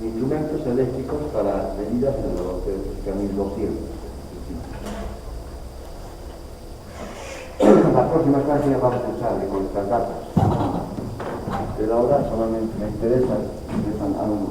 instrumentos eléctricos para medidas en los que 1200. La próxima clase ya vamos a usar con estas datas, pero ahora solamente me interesan algo.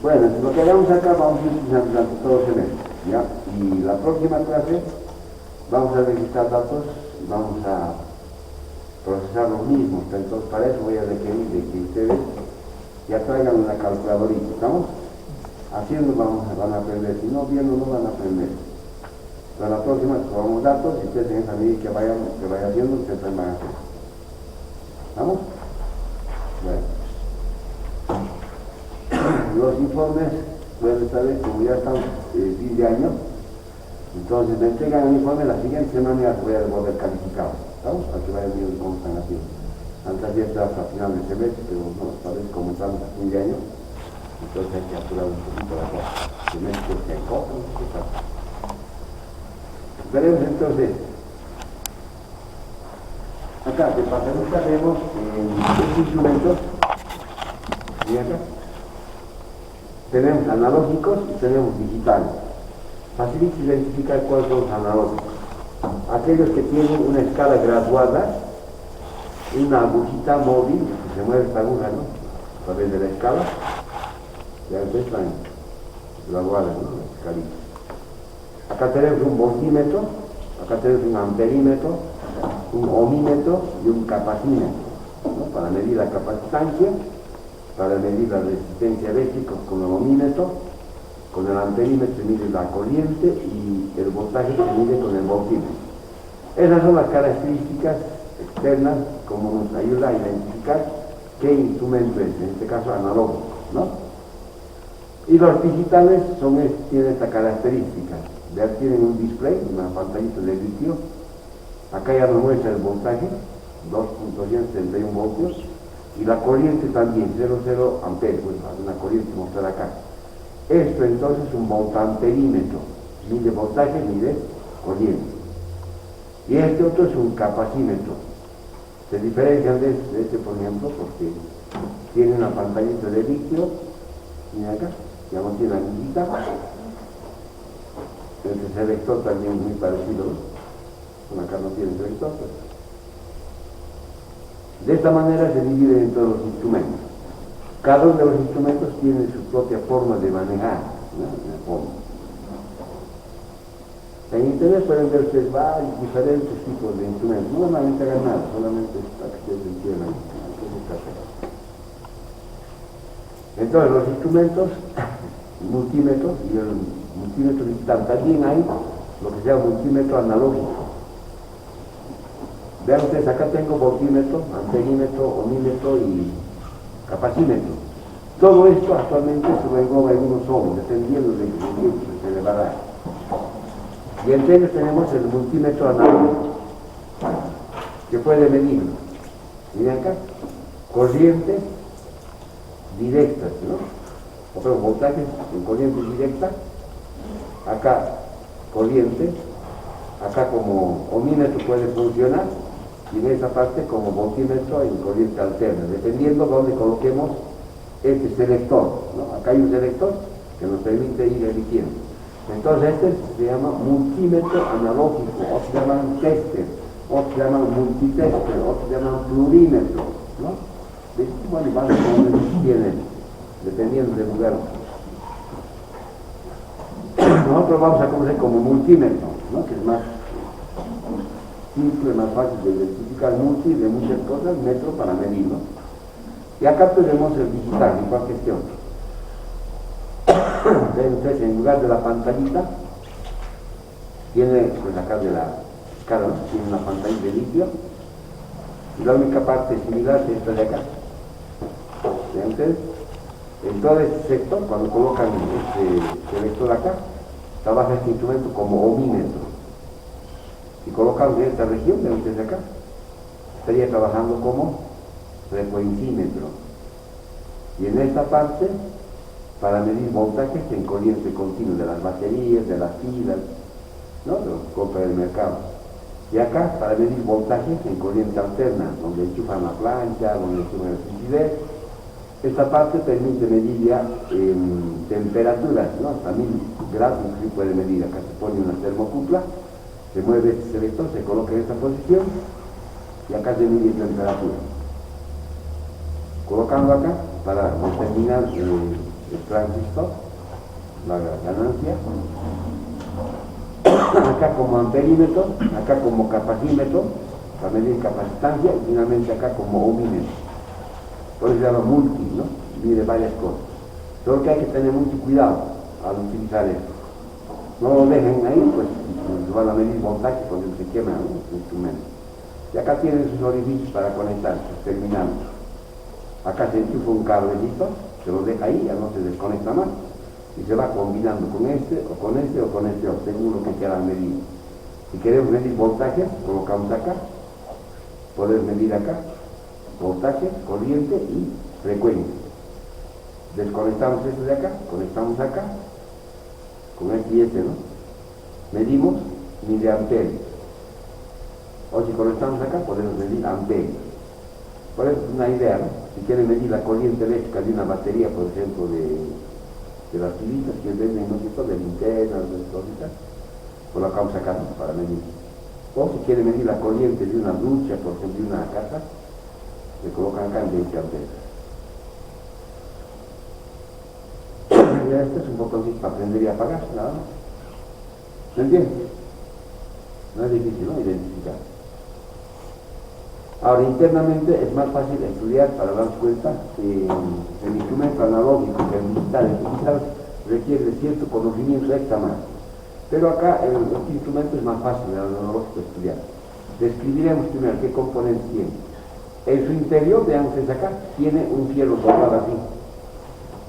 Bueno, lo que hagamos acá vamos a ir durante todo el semestre, ¿ya? Y la próxima clase vamos a registrar datos y vamos a procesar los mismos. Entonces para eso voy a requerir de que ustedes ya traigan una calculadorita, ¿estamos? Haciendo van a aprender, si no viendo no van a aprender. Pero la próxima tomamos datos y ustedes en esa medida que vaya haciendo, ustedes también van a hacer. ¿Estamos? Bueno. Los informes, bueno, esta vez como ya estamos fin de año, entonces me entregan el informe la siguiente semana y ya voy a devolver calificado, ¿estamos? Para que vayan viendo cómo están haciendo. Antes ya está hasta final del semestre, pero no, esta vez como estamos a fin de año, entonces hay que apurar un poquito la cosa. Semestre que hay cosas, cosas. Veremos entonces. Acá, de pasarista vemos estos instrumentos, y acá tenemos analógicos y tenemos digitales. Facilita identificar cuáles son los analógicos. Aquellos que tienen una escala graduada, una agujita móvil, que se mueve esta aguja, ¿no? A través de la escala, ya ves, están graduadas, ¿no? La escalita. Acá tenemos un voltímetro, acá tenemos un amperímetro, un ohmímetro y un capacímetro, ¿no? Para medir la capacitancia, para medir la resistencia eléctrica con el ohmímetro, con el amperímetro se mide la corriente y el voltaje se mide con el voltímetro. Esas son las características externas como nos ayuda a identificar qué instrumento es, en este caso analógico, ¿no? Y los digitales tienen esta característica, ya tienen un display, una pantallita de litio, acá ya nos muestra el voltaje, 2.171 voltios, y la corriente también, 0,0 amperes, bueno, una corriente mostrar acá. Esto entonces es un voltamperímetro, mide voltaje, mide corriente. Y este otro es un capacímetro. Se diferencian de este, por ejemplo, porque tiene una pantallita de litio, mira acá, ya no tiene anillita. El selector también es muy parecido, ¿no? Acá no tiene selector, pero de esta manera se dividen en todos los instrumentos. Cada uno de los instrumentos tiene su propia forma de manejar, ¿no? En internet pueden ver ustedes varios diferentes tipos de instrumentos. No normalmente hagan nada, solamente para que ustedes entiendan qué se está haciendo. Entonces los instrumentos, multímetros y el multímetro digital, también hay lo que se llama multímetro analógico. Vean ustedes, acá tengo voltímetro, amperímetro, ohmímetro y capacímetro. Todo esto actualmente se lo engloba en uno solo, dependiendo del tiempo que se le va a dar. Y entre ellos tenemos el multímetro analógico, que puede medir, miren acá, corrientes directas, ¿no? O sea, voltajes en corriente directa, acá corriente, acá como ohmímetro puede funcionar, y en esa parte como voltímetro en corriente alterna, dependiendo dónde coloquemos este selector, ¿no? Acá hay un selector que nos permite ir eligiendo. Entonces este se llama multímetro analógico, otros se llaman tester, otros se llaman multitester, otros se llaman plurímetro, ¿no? Bueno, y varios nombres tienen, dependiendo del lugar. Nosotros vamos a conocer como multímetro, ¿no? Que es más simple, más fácil de identificar, multi de muchas cosas, metro para medirlo. Y acá tenemos el digital, igual que este otro. Entonces, en lugar de la pantallita, tiene, pues acá de la escala, ¿no? Tiene una pantalla de litio, y la única parte similar es esta de acá. Entonces, en todo este sector, cuando colocan este selector acá, trabaja este instrumento como ohmímetro. Si colocamos en esta región, de ustedes acá, estaría trabajando como frecuencímetro. Y en esta parte para medir voltajes en corriente continua de las baterías, de las pilas, ¿no? De los que compra del mercado. Y acá para medir voltajes en corriente alterna, donde enchufan la plancha, donde enchufan electricidad. Esta parte permite medir ya temperaturas, ¿no? Hasta 1000 grados se puede medir. Acá se pone una termocupla, se mueve este selector, se coloca en esta posición y acá se mide temperatura. Colocando acá para determinar el transistor, la ganancia. Acá como amperímetro, acá como capacímetro, para medir capacitancia, y finalmente acá como ohmímetro. Por eso se llama multi, ¿no? Mide varias cosas. Solo que hay que tener mucho cuidado al utilizar esto. No lo dejen ahí, pues se van a medir voltaje cuando se quema el instrumento. Y acá tienen sus orificios para conectar sus terminales. Acá se enchufa un cablecito, se lo deja ahí, ya no se desconecta más. Y se va combinando con este, o con este, o con este, según lo que quieran medir. Si queremos medir voltaje, colocamos acá, poder medir acá, voltaje, corriente y frecuencia. Desconectamos este de acá, conectamos acá, con este y este, ¿no? Medimos miliamperios. O si conectamos acá, podemos medir amperios. Por eso es una idea, ¿no? Si quieren medir la corriente eléctrica de una batería, por ejemplo, de las pilitas que venden, no sé, de linternas, de cositas, colocamos acá, ¿no? Para medir. O si quieren medir la corriente de una ducha, por ejemplo, de una casa, le colocan acá en 20 amperes. Ya este es un botoncito para prender y apagar, nada más. ¿Me entiendes? No es difícil, ¿no? Identificar. Ahora, internamente es más fácil estudiar para darnos cuenta que el instrumento analógico, que el digital requiere de cierto conocimiento extra más. Pero acá este instrumento es más fácil, el analógico, estudiar. Describiremos primero qué componentes tiene. En su interior, vean ustedes acá, tiene un fierro doblado así,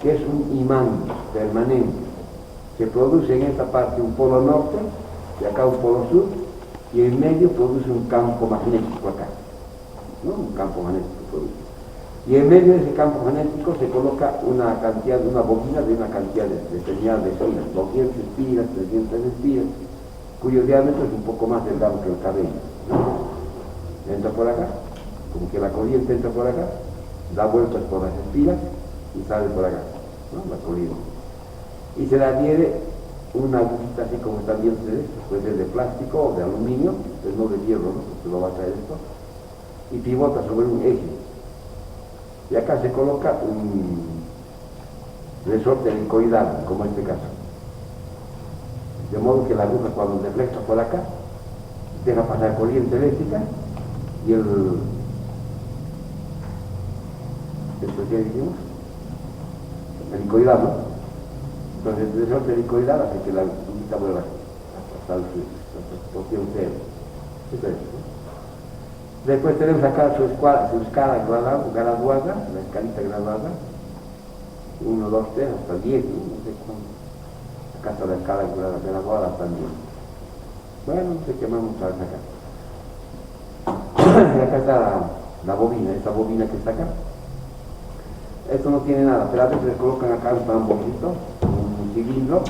que es un imán permanente, que produce en esta parte un polo norte, y acá un polo sur, y en medio produce un campo magnético acá, ¿no? Un campo magnético produce. Y en medio de ese campo magnético se coloca una bobina de una cantidad determinada de espiras, 200 espiras, 300 espiras, cuyo diámetro es un poco más delgado que el cabello, ¿no? Entra por acá, como que la corriente entra por acá, da vueltas por las espiras y sale por acá, ¿no? La corriente. Y se le adhiere una agujita así como están viendo ustedes, puede ser de plástico o de aluminio, pues no de hierro, ¿no? Porque lo va a traer esto, y pivota sobre un eje. Y acá se coloca un resorte helicoidal, como en este caso. De modo que la aguja cuando deflecta por acá, deja pasar corriente eléctrica y ¿esto qué dijimos? Helicoidal, ¿no? Entonces el resorte helicoidal hace que la agujita vuelva hasta la posición cero. Eso es, ¿no? Después tenemos acá su escala graduada, la escalita graduada, 1, 2, 3, hasta 10, no sé cuánto. Acá está la escala graduada hasta 10. Bueno, no sé qué más vamos a ver acá. Y acá está la bobina, esta bobina que está acá. Esto no tiene nada, pero a veces le colocan acá un tamborcito, un cilindro,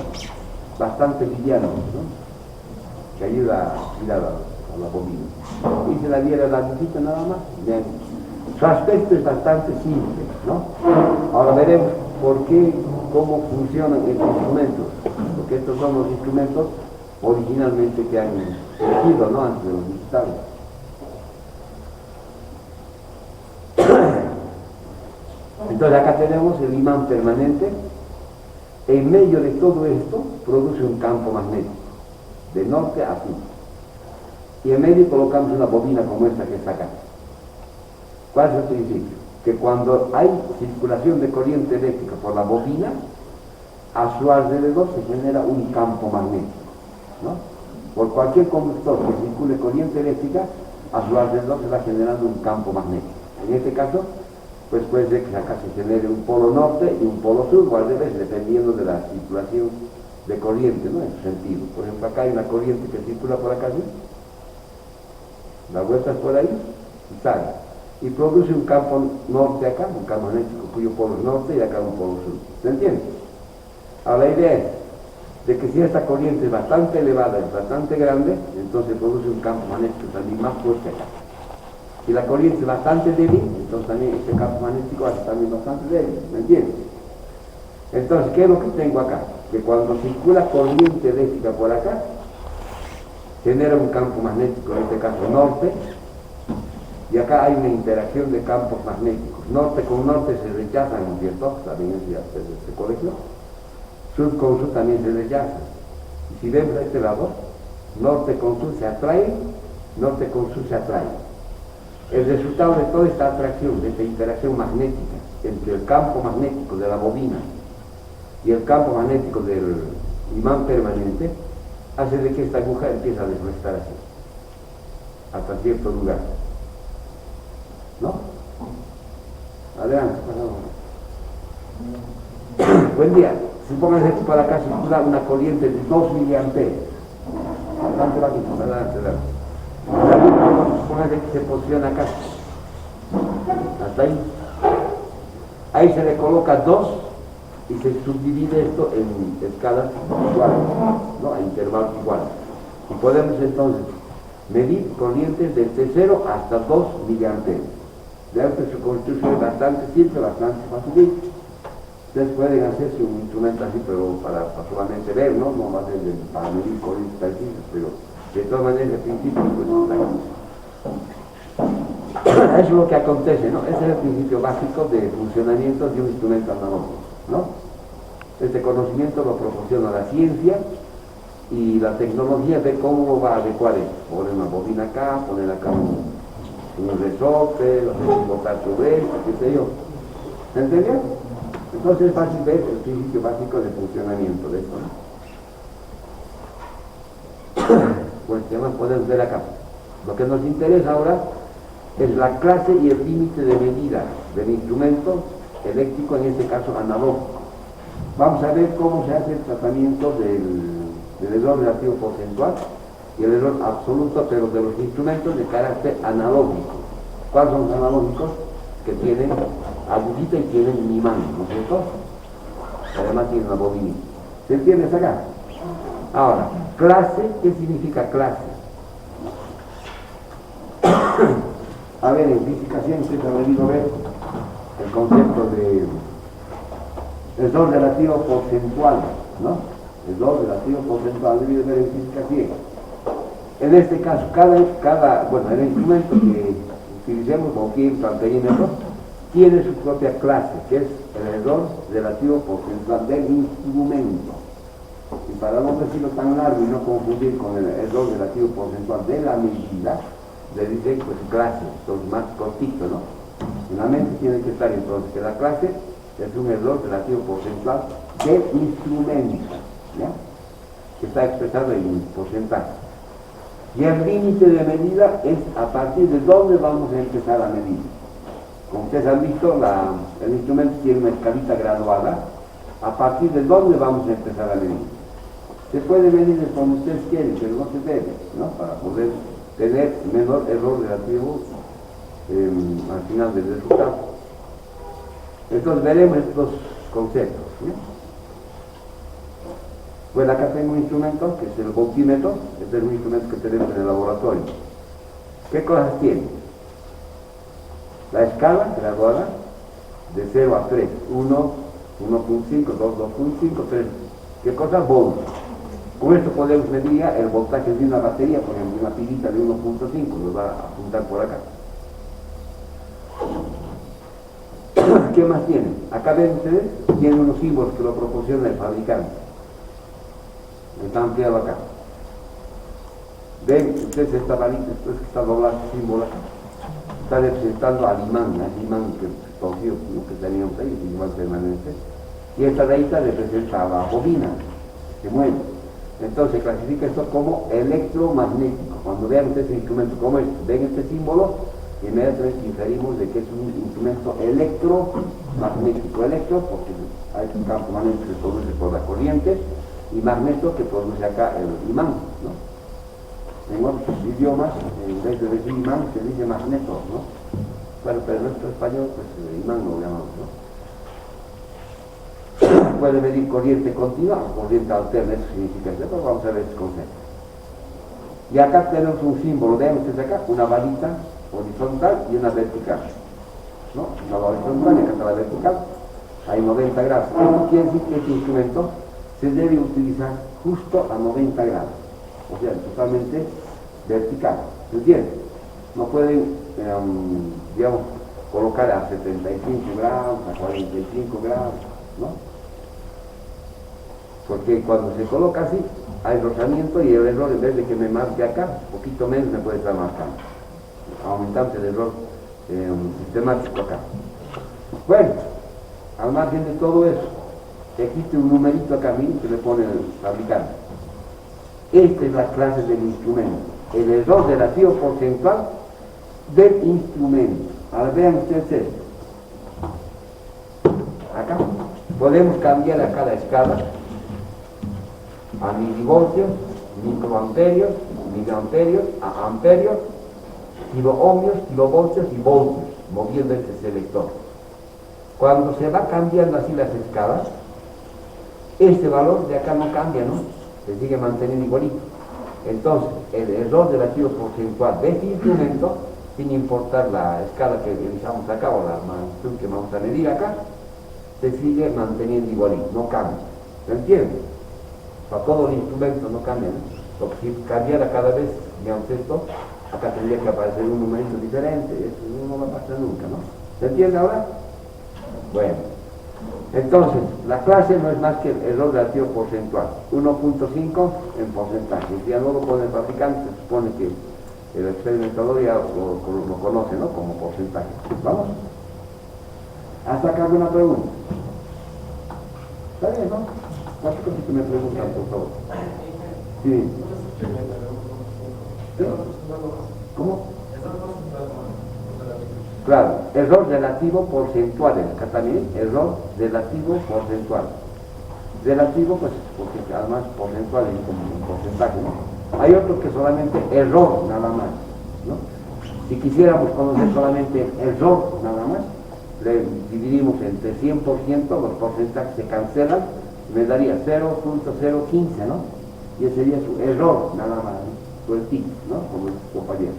bastante liviano, ¿no? Que ayuda a girar a la bobina. Y se la diera la agujita nada más. Bien. Su aspecto es bastante simple, ¿no? Ahora veremos por qué, cómo funcionan estos instrumentos, porque estos son los instrumentos originalmente que han surgido, ¿no? Antes de los digitales. Entonces acá tenemos el imán permanente. En medio de todo esto produce un campo magnético, de norte a sur. Y en medio colocamos una bobina como esta que está acá. ¿Cuál es el principio? Que cuando hay circulación de corriente eléctrica por la bobina, a su alrededor se genera un campo magnético, ¿no? Por cualquier conductor que circule corriente eléctrica, a su alrededor se va generando un campo magnético. En este caso, pues puede ser que acá se genere un polo norte y un polo sur, o al revés, dependiendo de la circulación de corriente, ¿no? En su sentido. Por ejemplo, acá hay una corriente que circula por acá, ¿sí? La vuelta es por ahí y sale. Y produce un campo norte acá, un campo magnético cuyo polo es norte y acá un polo sur. ¿Se entiende? Ahora la idea es de que si esta corriente es bastante elevada, es bastante grande, entonces produce un campo magnético también más fuerte acá. Si la corriente es bastante débil, entonces también este campo magnético es también bastante débil, ¿me entiendes? Entonces, ¿qué es lo que tengo acá? Que cuando circula corriente eléctrica por acá, genera un campo magnético, en este caso norte, y acá hay una interacción de campos magnéticos. Norte con norte se rechazan, ¿no es cierto? También es ya se colegio. Sur con sur también se rechazan. Y si vemos a este lado, norte con sur se atraen, norte con sur se atraen. El resultado de toda esta atracción, de esta interacción magnética entre el campo magnético de la bobina y el campo magnético del imán permanente, hace de que esta aguja empiece a desrestar así, hasta cierto lugar. ¿No? Adelante, pasamos. Buen día. Supóngase que para acá circula una corriente de 2 miliamperes. Bastante bajito, adelante. Supóngase que se posiciona acá. Hasta ahí. Ahí se le coloca 2 y se subdivide esto en escalas iguales, ¿no? A intervalos iguales. Y podemos entonces medir corrientes desde 0 hasta 2 miliamperes. Realmente su construcción es bastante simple, bastante fácil. Ustedes pueden hacerse un instrumento así, pero para solamente ver, ¿no? No va a ser para medir corrientes precisas, pero de todas maneras el principio pues está. Eso es lo que acontece, ¿no? Ese es el principio básico de funcionamiento de un instrumento analógico, ¿no? Este conocimiento lo proporciona la ciencia y la tecnología de cómo va a adecuar esto. Poner una bobina acá, poner acá un resorte, botar sobre él, qué sé yo. ¿Se entendió? Entonces es fácil ver el principio básico de funcionamiento de esto, ¿no? Pues ¿qué más podemos ver acá? Lo que nos interesa ahora es la clase y el límite de medida del instrumento eléctrico, en este caso analógico. Vamos a ver cómo se hace el tratamiento del error relativo porcentual y el error absoluto, pero de los instrumentos de carácter analógico. ¿Cuáles son los analógicos? Que tienen agujita y tienen un imán, ¿no es cierto? Además tienen una bobina. ¿Se entiende hasta acá? Ahora, clase, ¿qué significa clase? A ver, en física siempre se ha debido ver el concepto de error relativo porcentual, ¿no? Error relativo porcentual debido ver en física ciega. En este caso, bueno, el instrumento que utilicemos, volquímetro, amperímetro, tiene su propia clase, que es el error relativo porcentual del instrumento. Y para no decirlo tan largo y no confundir con el error relativo porcentual de la medida, le dicen pues clase, entonces más cortito, ¿no? En la mente tiene que estar entonces que la clase es un error relativo porcentual del instrumento, ¿ya? Que está expresado en porcentaje. Y el límite de medida es a partir de dónde vamos a empezar a medir. Como ustedes han visto, el instrumento tiene una escalita graduada. A partir de dónde vamos a empezar a medir. Se puede medir de donde ustedes quieren, pero no se debe, ¿no? Para poder tener menor error relativo al final del resultado. Entonces veremos estos conceptos, ¿sí? Bueno, acá tengo un instrumento que es el voltímetro. Este es un instrumento que tenemos en el laboratorio. ¿Qué cosas tiene? La escala graduada de 0 a 3, 1, 1.5, 2, 2.5, 3. ¿Qué cosa? Volt. Con esto podemos medir el voltaje de una batería, por ejemplo, una pilita de 1.5, nos va a apuntar por acá. ¿Qué más tiene? Acá ven ustedes, tienen unos símbolos que lo proporciona el fabricante. Está ampliado acá. Ven ustedes esta varita, esto es que está doblado el símbolo acá. Está representando al imán que cogió, ¿no? Que teníamos ahí, el imán permanente. Y esta rayita representa a la bobina, que se mueve. Entonces se clasifica esto como electromagnético. Cuando vean ustedes un instrumento como este, ven este símbolo, inmediatamente inferimos de que es un instrumento electromagnético. Electro porque hay un campo magnético que se produce por la corriente, y magneto que produce acá el imán, ¿no? En otros idiomas, en vez de decir imán, se dice magneto, ¿no? Bueno, pero en nuestro español, pues imán lo llamamos, ¿no? puede medir corriente continua o corriente alterna, eso significa eso, pero vamos a ver este concepto. Y acá tenemos un símbolo, vean ustedes acá, una varita horizontal y una vertical, ¿no? Una horizontal y acá está la vertical, hay 90 grados. Esto quiere decir que este instrumento se debe utilizar justo a 90 grados, o sea, totalmente vertical, ¿se entiende? No pueden, digamos, colocar a 75 grados, a 45 grados, ¿no? Porque cuando se coloca así, hay rozamiento y el error, en vez de que me marque acá, un poquito menos me puede estar marcando, aumentando el error sistemático acá. Bueno, al margen de todo eso, existe un numerito acá, miren, que le pone el fabricante. Esta es la clase del instrumento, el error relativo porcentual del instrumento. Ahora vean ustedes esto. Acá podemos cambiar acá la escala a milivoltios, microamperios, miliamperios, a amperios, kiloohmios, kilovoltios y voltios, moviendo este selector. Cuando se va cambiando así las escalas, este valor de acá no cambia, ¿no? Se sigue manteniendo igualito. Entonces, el error relativo porcentual de este instrumento, sin importar la escala que realizamos acá o la magnitud que vamos a medir acá, se sigue manteniendo igualito, no cambia. ¿Se entiende? Para todo el instrumento no cambia, ¿no? Porque si cambiara cada vez, digamos esto, acá tendría que aparecer un numerito diferente, eso no va a pasar nunca, ¿no? ¿Se entiende ahora? Bueno, entonces, la clase no es más que el error relativo porcentual, 1.5 en porcentaje. Si ya no lo pone el fabricante, se supone que el experimentador ya lo conoce, ¿no? Como porcentaje. ¿Vamos? ¿Hasta acá alguna pregunta? ¿Está bien, no? Cualquier cosa que me preguntan, por favor. Sí. ¿Sí? ¿Cómo? Claro, error relativo porcentual, acá también, error relativo porcentual. Relativo, pues, porque además porcentual es como un porcentaje, ¿no? Hay otro que solamente error, nada más, ¿no? Si quisiéramos conocer solamente error, nada más, le dividimos entre 100%, los porcentajes se cancelan, me daría 0.015, ¿no? Y ese sería su error, nada más, ¿no? Sueltito, ¿no? Como el compañero.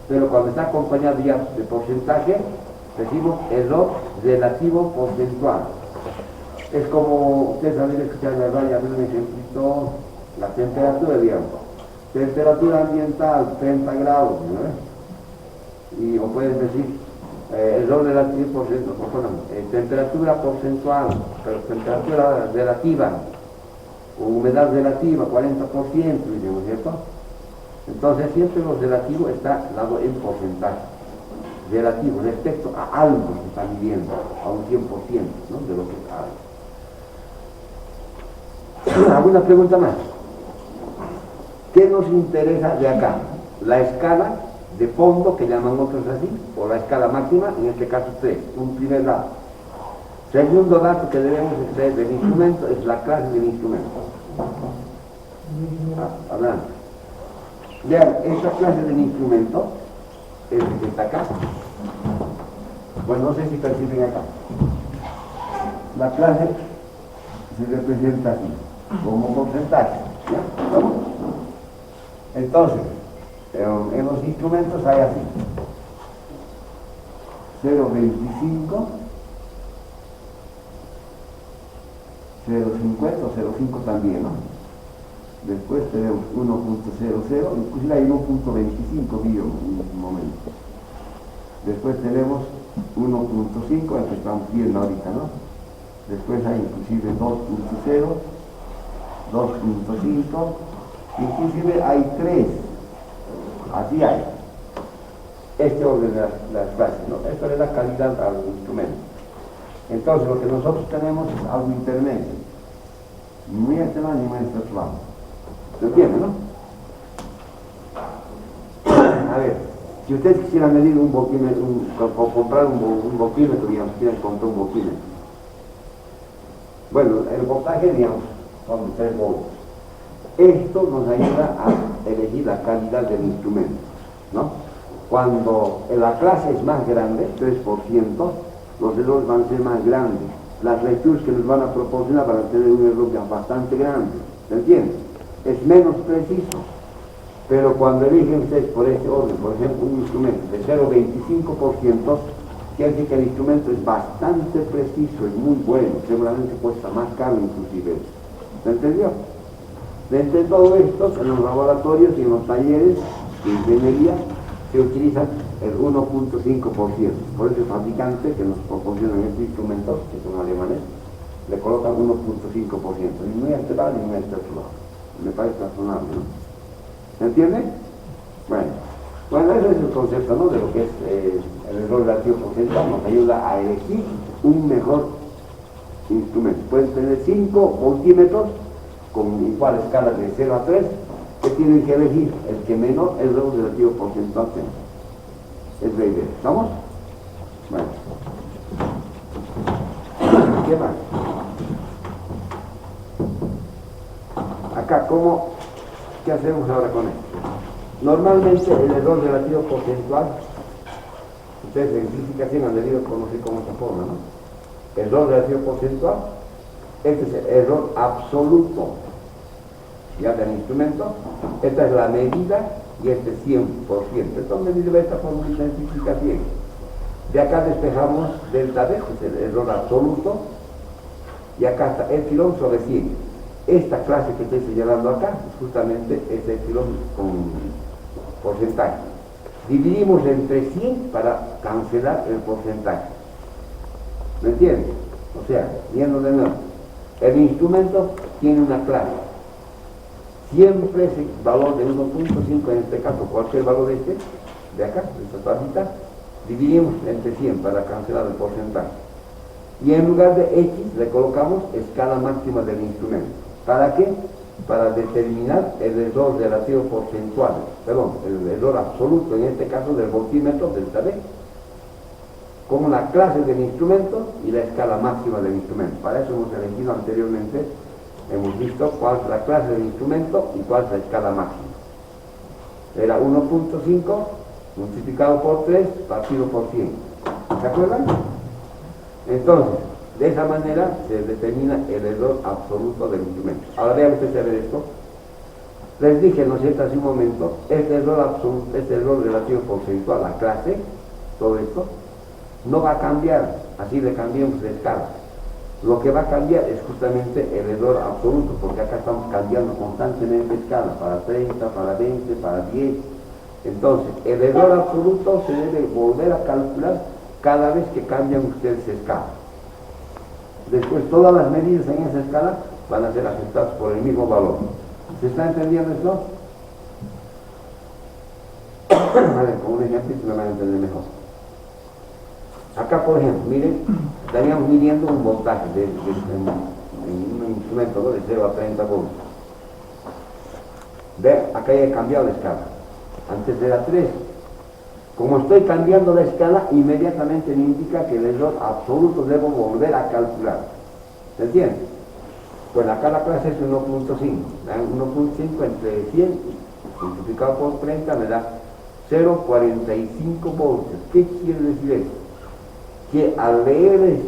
Pero cuando está acompañado ya de porcentaje, decimos error relativo porcentual. Es como, ustedes han escuchado en la radio, un ejemplito, la temperatura, digamos. Temperatura ambiental, 30 grados, ¿no? Y o pueden decir, error relativo porcentual, temperatura porcentual, pero temperatura relativa, o humedad relativa, 40%, digamos, ¿cierto? Entonces siempre lo relativo está dado en porcentaje, relativo respecto a algo que está midiendo, a un 100%, ¿no? De lo que es algo. ¿Alguna pregunta más? ¿Qué nos interesa de acá? ¿La escala de fondo, que llaman otros así, o la escala máxima, en este caso 3, un primer dato? Segundo dato que debemos extraer del instrumento es la clase del instrumento. Adelante. Vean, esta clase del instrumento es el que está acá. Bueno, no sé si perciben acá. La clase se representa así, como porcentaje, ¿ya? ¿Vamos? Entonces, en los instrumentos hay así: 0.25, 0.50 o 0.5 también, ¿no? Después tenemos 1.00, inclusive hay 1.25 vi un momento. Después tenemos 1.5, el que estamos viendo ahorita, ¿no? Después hay inclusive 2.0, 2.5, inclusive hay 3. Así hay. Este orden de las clases, ¿no? Esto le da calidad al instrumento. Entonces lo que nosotros tenemos es algo intermedio. Ni muy a este lado ni muy a este otro lado. ¿Se entiende, no? A ver, si ustedes quisieran medir un voltímetro, o comprar un voltímetro, digamos, quieren comprar un voltímetro. Bueno, el voltaje, digamos, son de 3 voltios. Esto nos ayuda a elegir la calidad del instrumento, ¿no? Cuando la clase es más grande, 3%, los errores van a ser más grandes. las lecturas que nos van a proporcionar van a tener un error ya bastante grande, ¿se entiende? Es menos preciso, pero cuando eligen ustedes por este orden, por ejemplo, un instrumento de 0,25%, quiere decir que el instrumento es bastante preciso, es muy bueno, seguramente cuesta más caro inclusive. ¿Se entendió? Entre todo esto, en los laboratorios y en los talleres de ingeniería se utiliza el 1,5%. Por eso el fabricante que nos proporciona este instrumento, que son alemanes, le colocan 1,5%. Ni muy a este lado ni muy a este otro lado. Me parece razonable, ¿no? ¿Se entiende? Bueno, ese es el concepto, ¿no?, de lo que es el error relativo porcentual. Nos ayuda a elegir un mejor instrumento. Pueden tener 5 voltímetros con igual escala de 0 a 3, que tienen que elegir el que menor error relativo porcentual tenga. Es la idea. ¿Estamos? Bueno. ¿Qué más? Acá, ¿qué hacemos ahora con esto? Normalmente el error relativo porcentual, ustedes en física sí han debido conocer cómo se forma, ¿no? Error relativo porcentual, este es el error absoluto ya del instrumento, esta es la medida y este es 100%. Esto me dice esta fórmula en física 100. De acá despejamos delta D, que es el error absoluto, y acá está epsilon sobre 100. Esta clase que estoy señalando acá es justamente ese epsilon con porcentaje. Dividimos entre 100 para cancelar el porcentaje. ¿Me entiendes? O sea, viendo de nuevo, el instrumento tiene una clase. Siempre ese valor de 1,5, en este caso cualquier valor de acá, de esta tabla, dividimos entre 100 para cancelar el porcentaje. Y en lugar de X le colocamos escala máxima del instrumento. ¿Para qué? Para determinar el error relativo porcentual, perdón, el error absoluto, en este caso del voltímetro, delta D, como la clase del instrumento y la escala máxima del instrumento. Para eso hemos elegido anteriormente, hemos visto cuál es la clase del instrumento y cuál es la escala máxima. Era 1,5 multiplicado por 3 partido por 100. ¿Se acuerdan? Entonces, de esa manera se determina el error absoluto del instrumento. Ahora vean ustedes ver esto. Les dije, ¿no es cierto?, hace un momento, este error absoluto, este error relativo porcentual, la clase, todo esto, no va a cambiar, así le cambiamos de escala. Lo que va a cambiar es justamente el error absoluto, porque acá estamos cambiando constantemente escala, para 30, para 20, para 10. Entonces, el error absoluto se debe volver a calcular cada vez que cambian ustedes escala. Después todas las medidas en esa escala van a ser afectadas por el mismo valor. ¿Se está entendiendo esto? A ver, con un ejemplo se me van a entender mejor. Acá, por ejemplo, miren, estaríamos midiendo un voltaje en un instrumento, ¿no?, de 0 a 30 volts. Ve, acá ya he cambiado la escala. Antes era 3. Como estoy cambiando la escala, inmediatamente me indica que el error absoluto debo volver a calcular. ¿Se entiende? Pues acá la clase es 1,5. 1,5 entre 100 multiplicado por 30 me da 0,45 voltios. ¿Qué quiere decir esto? Que al leer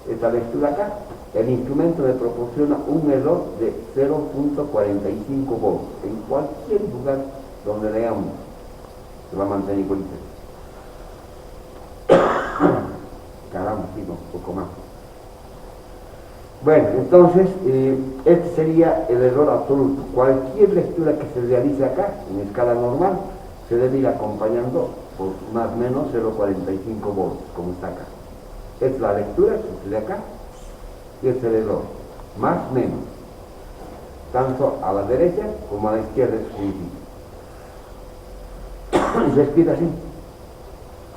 esta lectura acá, el instrumento me proporciona un error de 0,45 voltios. En cualquier lugar donde leamos, se va a mantener igualito. Caramba, digo, un poco más. Bueno, entonces, este sería el error absoluto. Cualquier lectura que se realice acá, en escala normal, se debe ir acompañando por más o menos 0,45 voltios, como está acá. Es la lectura que sucede acá, y es el error, más o menos, tanto a la derecha como a la izquierda, eso significa. Y se escribe así.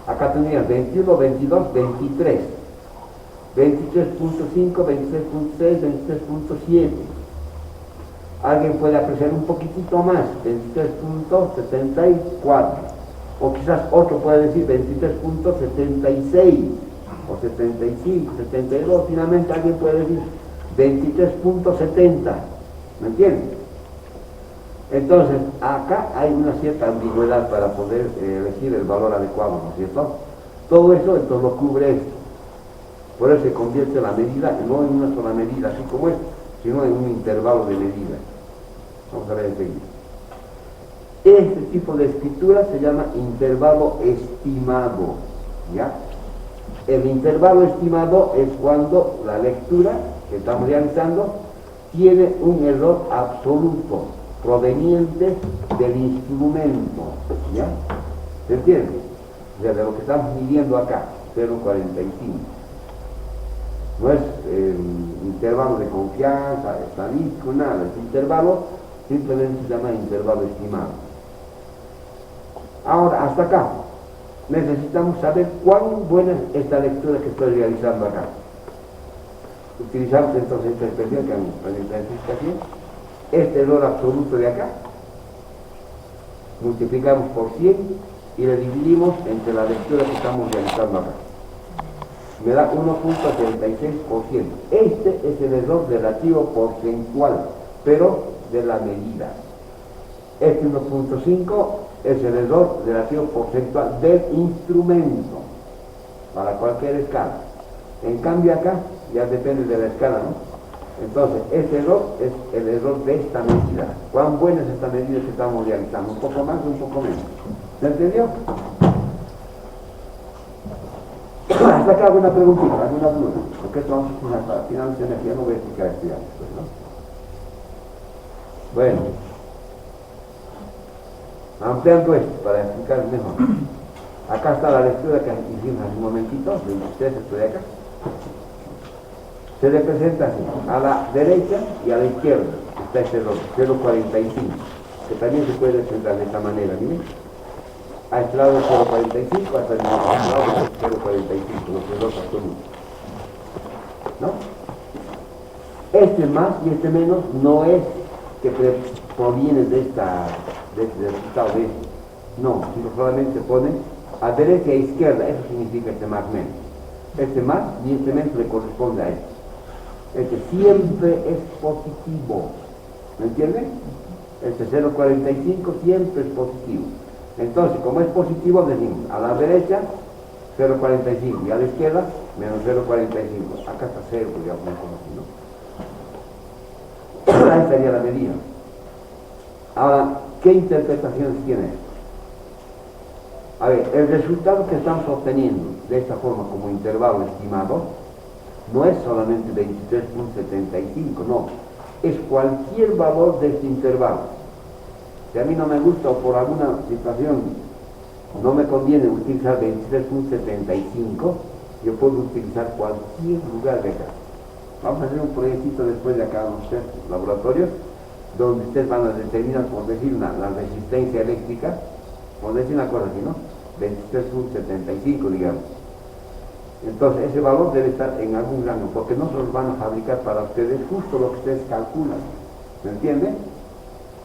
Acá tendrían 21, 22, 23, 23.5, 23.6, 23.7. Alguien puede apreciar un poquitito más, 23.74. O quizás otro puede decir 23.76, o 75, 72. Finalmente alguien puede decir 23.70. ¿Me entienden? Entonces, acá hay una cierta ambigüedad para poder elegir el valor adecuado, ¿no es cierto? Todo eso entonces lo cubre esto. Por eso se convierte la medida no en una sola medida, así como es, sino en un intervalo de medida. Vamos a ver enseguida. Este tipo de escritura se llama intervalo estimado, ¿ya? El intervalo estimado es cuando la lectura que estamos realizando tiene un error absoluto proveniente del instrumento, ¿ya? ¿Se entiende? O sea, de lo que estamos midiendo acá, 0,45. No es intervalo de confianza, estadístico, nada. Es intervalo, simplemente se llama intervalo estimado. Ahora, hasta acá, necesitamos saber cuán buena es esta lectura que estoy realizando acá. Utilizamos entonces esta expresión que aquí, este error absoluto de acá, multiplicamos por 100 y le dividimos entre la lectura que estamos realizando acá. Me da 1.36%. Este es el error relativo porcentual, pero de la medida. Este 1.5 es el error relativo porcentual del instrumento, para cualquier escala. En cambio acá, ya depende de la escala, ¿no? Entonces, este error es el error de esta medida. ¿Cuán buena es esta medida que estamos realizando? ¿Un poco más o un poco menos? ¿Se entendió? Hasta acá alguna preguntita, alguna duda, porque esto vamos a explicar para final de energía, no voy a explicar esto ya después, ¿no? Bueno, ampliando esto para explicar mejor. Acá está la lectura que hicimos hace un momentito, de ustedes, esto de acá. Se representa así, a la derecha y a la izquierda está este error, 0,45, que también se puede representar de esta manera, ¿miren? A este lado 0,45, hasta el lado 0,45, los errores absolutos. ¿No? Este más y este menos no es que proviene de este resultado de esto. No, sino solamente pone a derecha e izquierda, eso significa este más menos. Este más y este menos le corresponde a este. Este siempre es positivo. ¿Me entienden? Este 0,45 siempre es positivo. Entonces, como es positivo, decimos a la derecha 0,45 y a la izquierda menos 0,45. Acá está 0, digamos, como así, ¿no? Ahí estaría la medida. Ahora, ¿qué interpretaciones tiene esto? A ver, el resultado que estamos obteniendo de esta forma como intervalo estimado no es solamente 23.75, no, es cualquier valor de este intervalo. Si a mí no me gusta o por alguna situación no me conviene utilizar 23.75, yo puedo utilizar cualquier lugar de acá. Vamos a hacer un proyectito después de acá en los laboratorios, donde ustedes van a determinar, por decir, la resistencia eléctrica, por decir una cosa así, ¿no? 23.75, digamos. Entonces, ese valor debe estar en algún rango, porque no se los van a fabricar para ustedes justo lo que ustedes calculan. ¿Me entienden?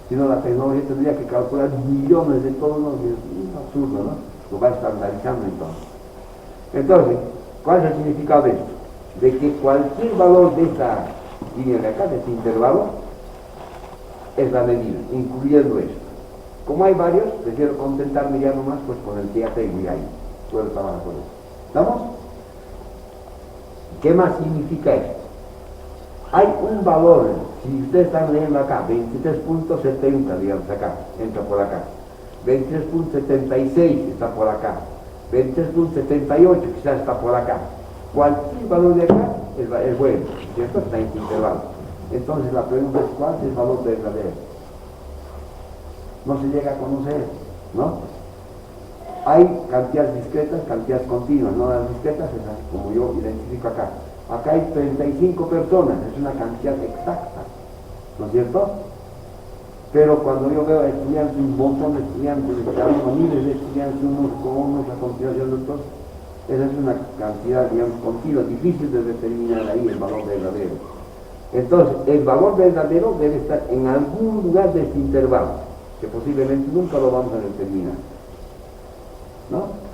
Si no, la tecnología tendría que calcular millones de tonos, es absurdo, ¿no? Lo va estandarizando entonces. Entonces, ¿cuál es el significado de esto? De que cualquier valor de esta línea de acá, de este intervalo, es la medida, incluyendo esto. Como hay varios, prefiero contentarme ya nomás pues con el que ya tengo y ahí. Puedo trabajar con eso. ¿Estamos? ¿Qué más significa esto? Hay un valor, si ustedes están leyendo acá, 23.70, digamos acá, entra por acá. 23.76 está por acá. 23.78 quizás está por acá. Cualquier valor de acá es bueno, ¿cierto? Está en este intervalo. Entonces la pregunta es, ¿cuál es el valor verdadero? No se llega a conocer, ¿no? Hay cantidades discretas, cantidades continuas, ¿no? Las discretas es así como yo identifico acá. Acá hay 35 personas, es una cantidad exacta, ¿no es cierto? Pero cuando yo veo estudiantes, un montón de estudiantes, miles de estudiantes, unos con unos a continuación de otros, esa es una cantidad, digamos, continua, difícil de determinar ahí el valor verdadero. Entonces, el valor verdadero debe estar en algún lugar de este intervalo, que posiblemente nunca lo vamos a determinar, ¿no?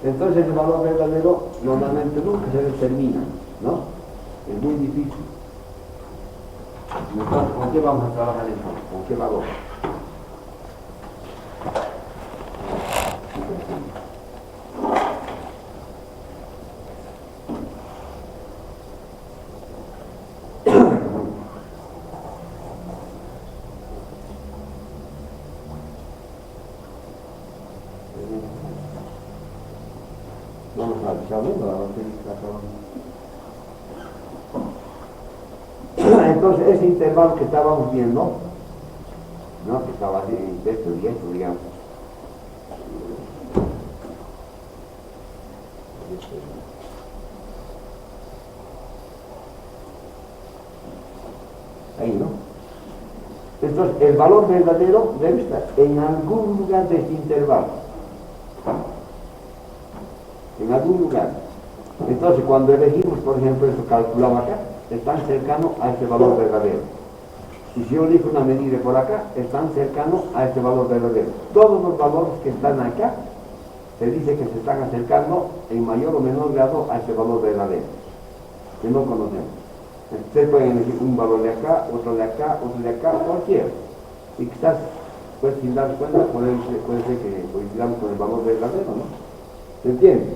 Entonces el valor verdadero normalmente nunca se determina, ¿no? Es muy difícil. Entonces, ¿con qué vamos a trabajar entonces? ¿Con qué valor? Vamos a avisarlo, entonces ese intervalo que estábamos viendo, ¿no? Que estaba así en esto y esto, digamos. Ahí, ¿no? Entonces, el valor verdadero debe estar en algún lugar de este intervalo. En algún lugar. Entonces, cuando elegimos, por ejemplo, esto calculado acá, están cercano a este valor verdadero. Y si yo elijo una medida por acá, están cercanos a este valor verdadero. Todos los valores que están acá, se dice que se están acercando en mayor o menor grado a este valor verdadero, que no conocemos. Ustedes pueden elegir un valor de acá, otro de acá, otro de acá, cualquiera. Y quizás, pues sin darse cuenta, puede ser que coincidamos con el valor verdadero, ¿no? ¿Se entiende?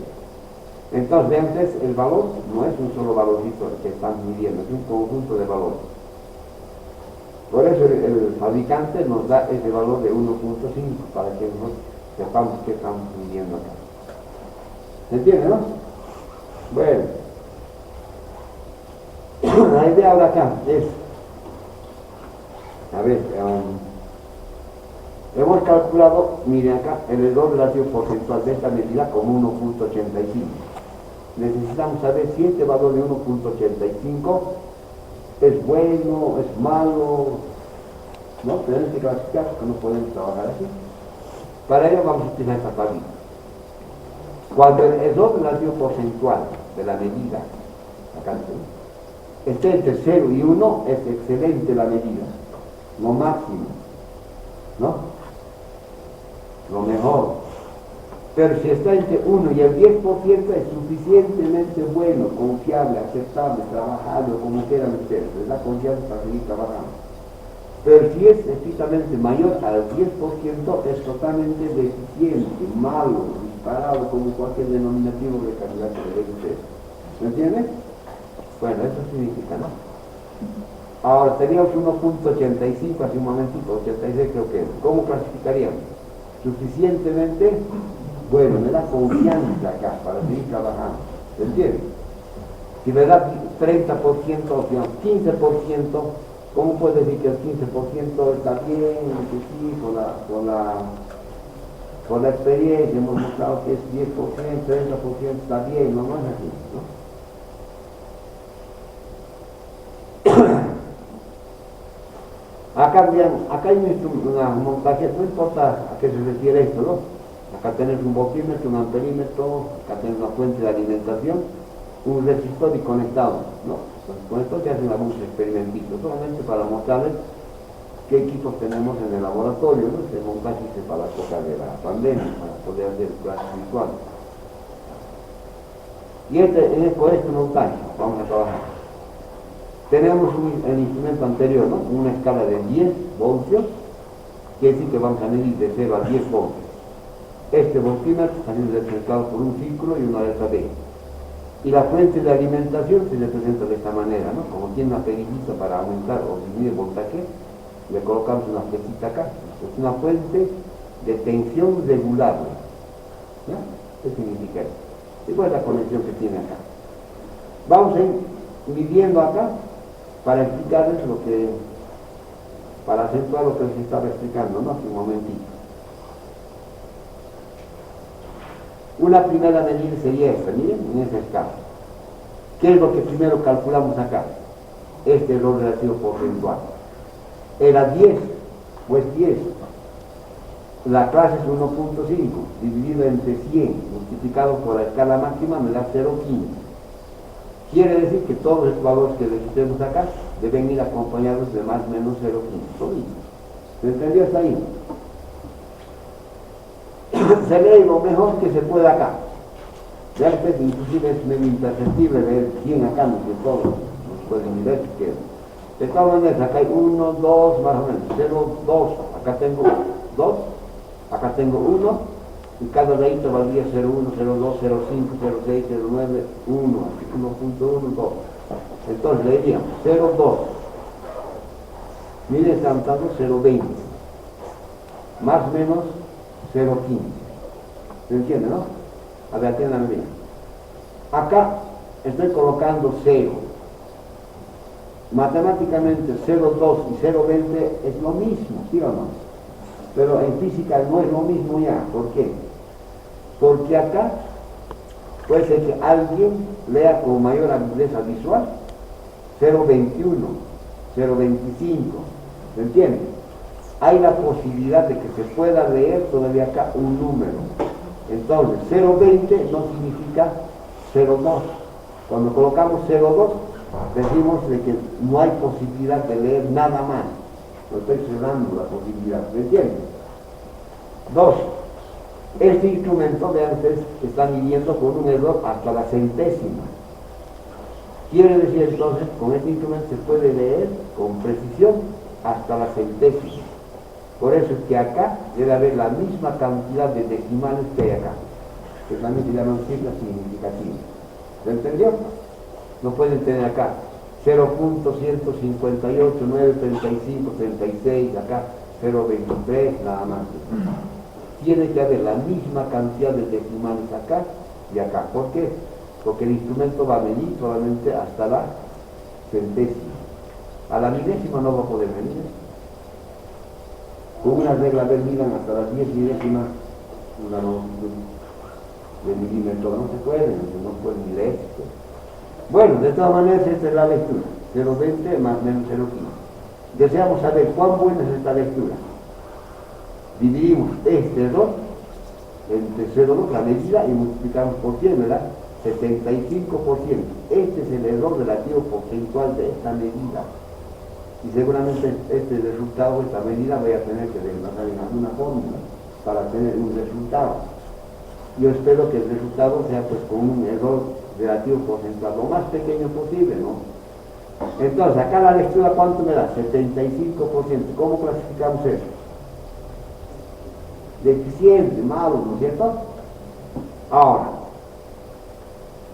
Entonces, antes el valor no es un solo valorcito que están midiendo, es un conjunto de valores. Por eso el fabricante nos da ese valor de 1.5 para que nosotros sepamos qué estamos midiendo acá. ¿Se entiende, no? Bueno. La idea ahora acá es, a ver, hemos calculado, miren acá, el error relativo porcentual de esta medida como 1.85. Necesitamos saber si este valor de 1.85 es bueno, es malo, ¿no? Tenemos que clasificar porque no podemos trabajar así. Para ello vamos a utilizar esta tablita. Cuando el error relativo porcentual de la medida, acá esté entre 0 y 1, es excelente la medida, lo máximo, ¿no? Lo mejor. Pero si está entre 1 y el 10% es suficientemente bueno, confiable, aceptable, trabajable, como quieran ustedes, les da confianza para seguir trabajando. Pero si es estrictamente mayor al 10%, es totalmente deficiente, malo, disparado, como cualquier denominativo de calidad que le den ustedes. ¿Me entienden? Bueno, eso significa, ¿no? Ahora, teníamos 1.85 hace un momentito, 86 creo que es. ¿Cómo clasificaríamos? Suficientemente, bueno, me da confianza acá para seguir trabajando. ¿Se entiende? Si me da 30%, o 15%, ¿cómo puede decir que el 15% está bien? Que sí, con la experiencia hemos mostrado que es 10%, 30% está bien, no es así, ¿no? Acá hay una montaje, no importa a qué se refiere esto, ¿no? Acá tenés un voltímetro, un amperímetro, acá tenés una fuente de alimentación, un resistor y conectado, ¿no? Entonces, con esto se hacen algunos experimentos, solamente para mostrarles qué equipos tenemos en el laboratorio, ¿no? Este montaje es para la época de la pandemia, para poder hacer clases virtuales. Y con este montaje vamos a trabajar. Tenemos el instrumento anterior, ¿no? Una escala de 10 voltios, quiere decir que vamos a medir de 0 a 10 voltios. Este voltímetro está representado por un círculo y una letra B. Y la fuente de alimentación se representa de esta manera, ¿no? Como tiene una perillita para aumentar o disminuir el voltaje, le colocamos una flechita acá. Es una fuente de tensión regulable. ¿Ya? ¿Qué significa eso? ¿Y cuál es la conexión que tiene acá? Vamos a ir midiendo acá para explicarles para acentuar lo que les estaba explicando, ¿no? Hace un momentito. Una primera medida sería esta, miren, en esa escala. ¿Qué es lo que primero calculamos acá? Este error relativo porcentual. Era 10, pues 10. La clase es 1.5, dividido entre 100, multiplicado por la escala máxima, me da 0.15. Quiere decir que todos los valores que registremos acá deben ir acompañados de más o menos 0.15. ¿Se entendió hasta ahí? Se lee lo mejor que se puede acá. Ya inclusive es medio imperceptible leer bien acá, no que todos nos pueden ver si quieren. De todas maneras, acá hay 1, 2, más o menos, 0, 2, acá tengo 2, acá tengo 1, y cada rayito valdría 0, 1, 0, 2, 0, 5, 0, 6, 0, 9, 1, así 1.1, 2. Entonces le diríamos 0, 2, miren, están dando 0, 20, más o menos 0, 15. ¿Se entiende, no? A ver, atiéndame bien. Acá estoy colocando 0. Matemáticamente 0,2 y 0,20 es lo mismo, ¿sí o no? Pero en física no es lo mismo ya. ¿Por qué? Porque acá puede ser que alguien lea con mayor agudeza visual 0,21, 0,25, ¿se entiende? Hay la posibilidad de que se pueda leer todavía acá un número. Entonces 0,20 no significa 0,2. Cuando colocamos 0,2 decimos de que no hay posibilidad de leer nada más. No estoy cerrando la posibilidad, ¿me entiendes? 2. Este instrumento de antes está midiendo con un error hasta la centésima. Quiere decir entonces, con este instrumento se puede leer con precisión hasta la centésima. Por eso es que acá debe haber la misma cantidad de decimales que hay acá, que también se llaman cifras significativas. ¿Se entendió? No pueden tener acá 0.158, 935, 36, acá 0.23, nada más. Tiene que haber la misma cantidad de decimales acá y acá. ¿Por qué? Porque el instrumento va a medir solamente hasta la centésima. A la milésima no va a poder medir. Con una regla de miran hasta las 10 milésimas una longitud de milímetro, no se puede, no puede ni leer. Bueno, de todas maneras esta es la lectura, 0,20 más menos 0,15. Deseamos saber cuán buena es esta lectura. Dividimos este error entre 0,2, la medida, y multiplicamos por 100, ¿verdad? 75%. Este es el error relativo porcentual de esta medida. Y seguramente este resultado, esta medida, voy a tener que desglosar en alguna fórmula para tener un resultado. Yo espero que el resultado sea pues con un error relativo porcentual lo más pequeño posible, ¿no? Entonces, acá la lectura, ¿cuánto me da? 75%. ¿Cómo clasificamos eso? Deficiente, malo, ¿no es cierto? Ahora,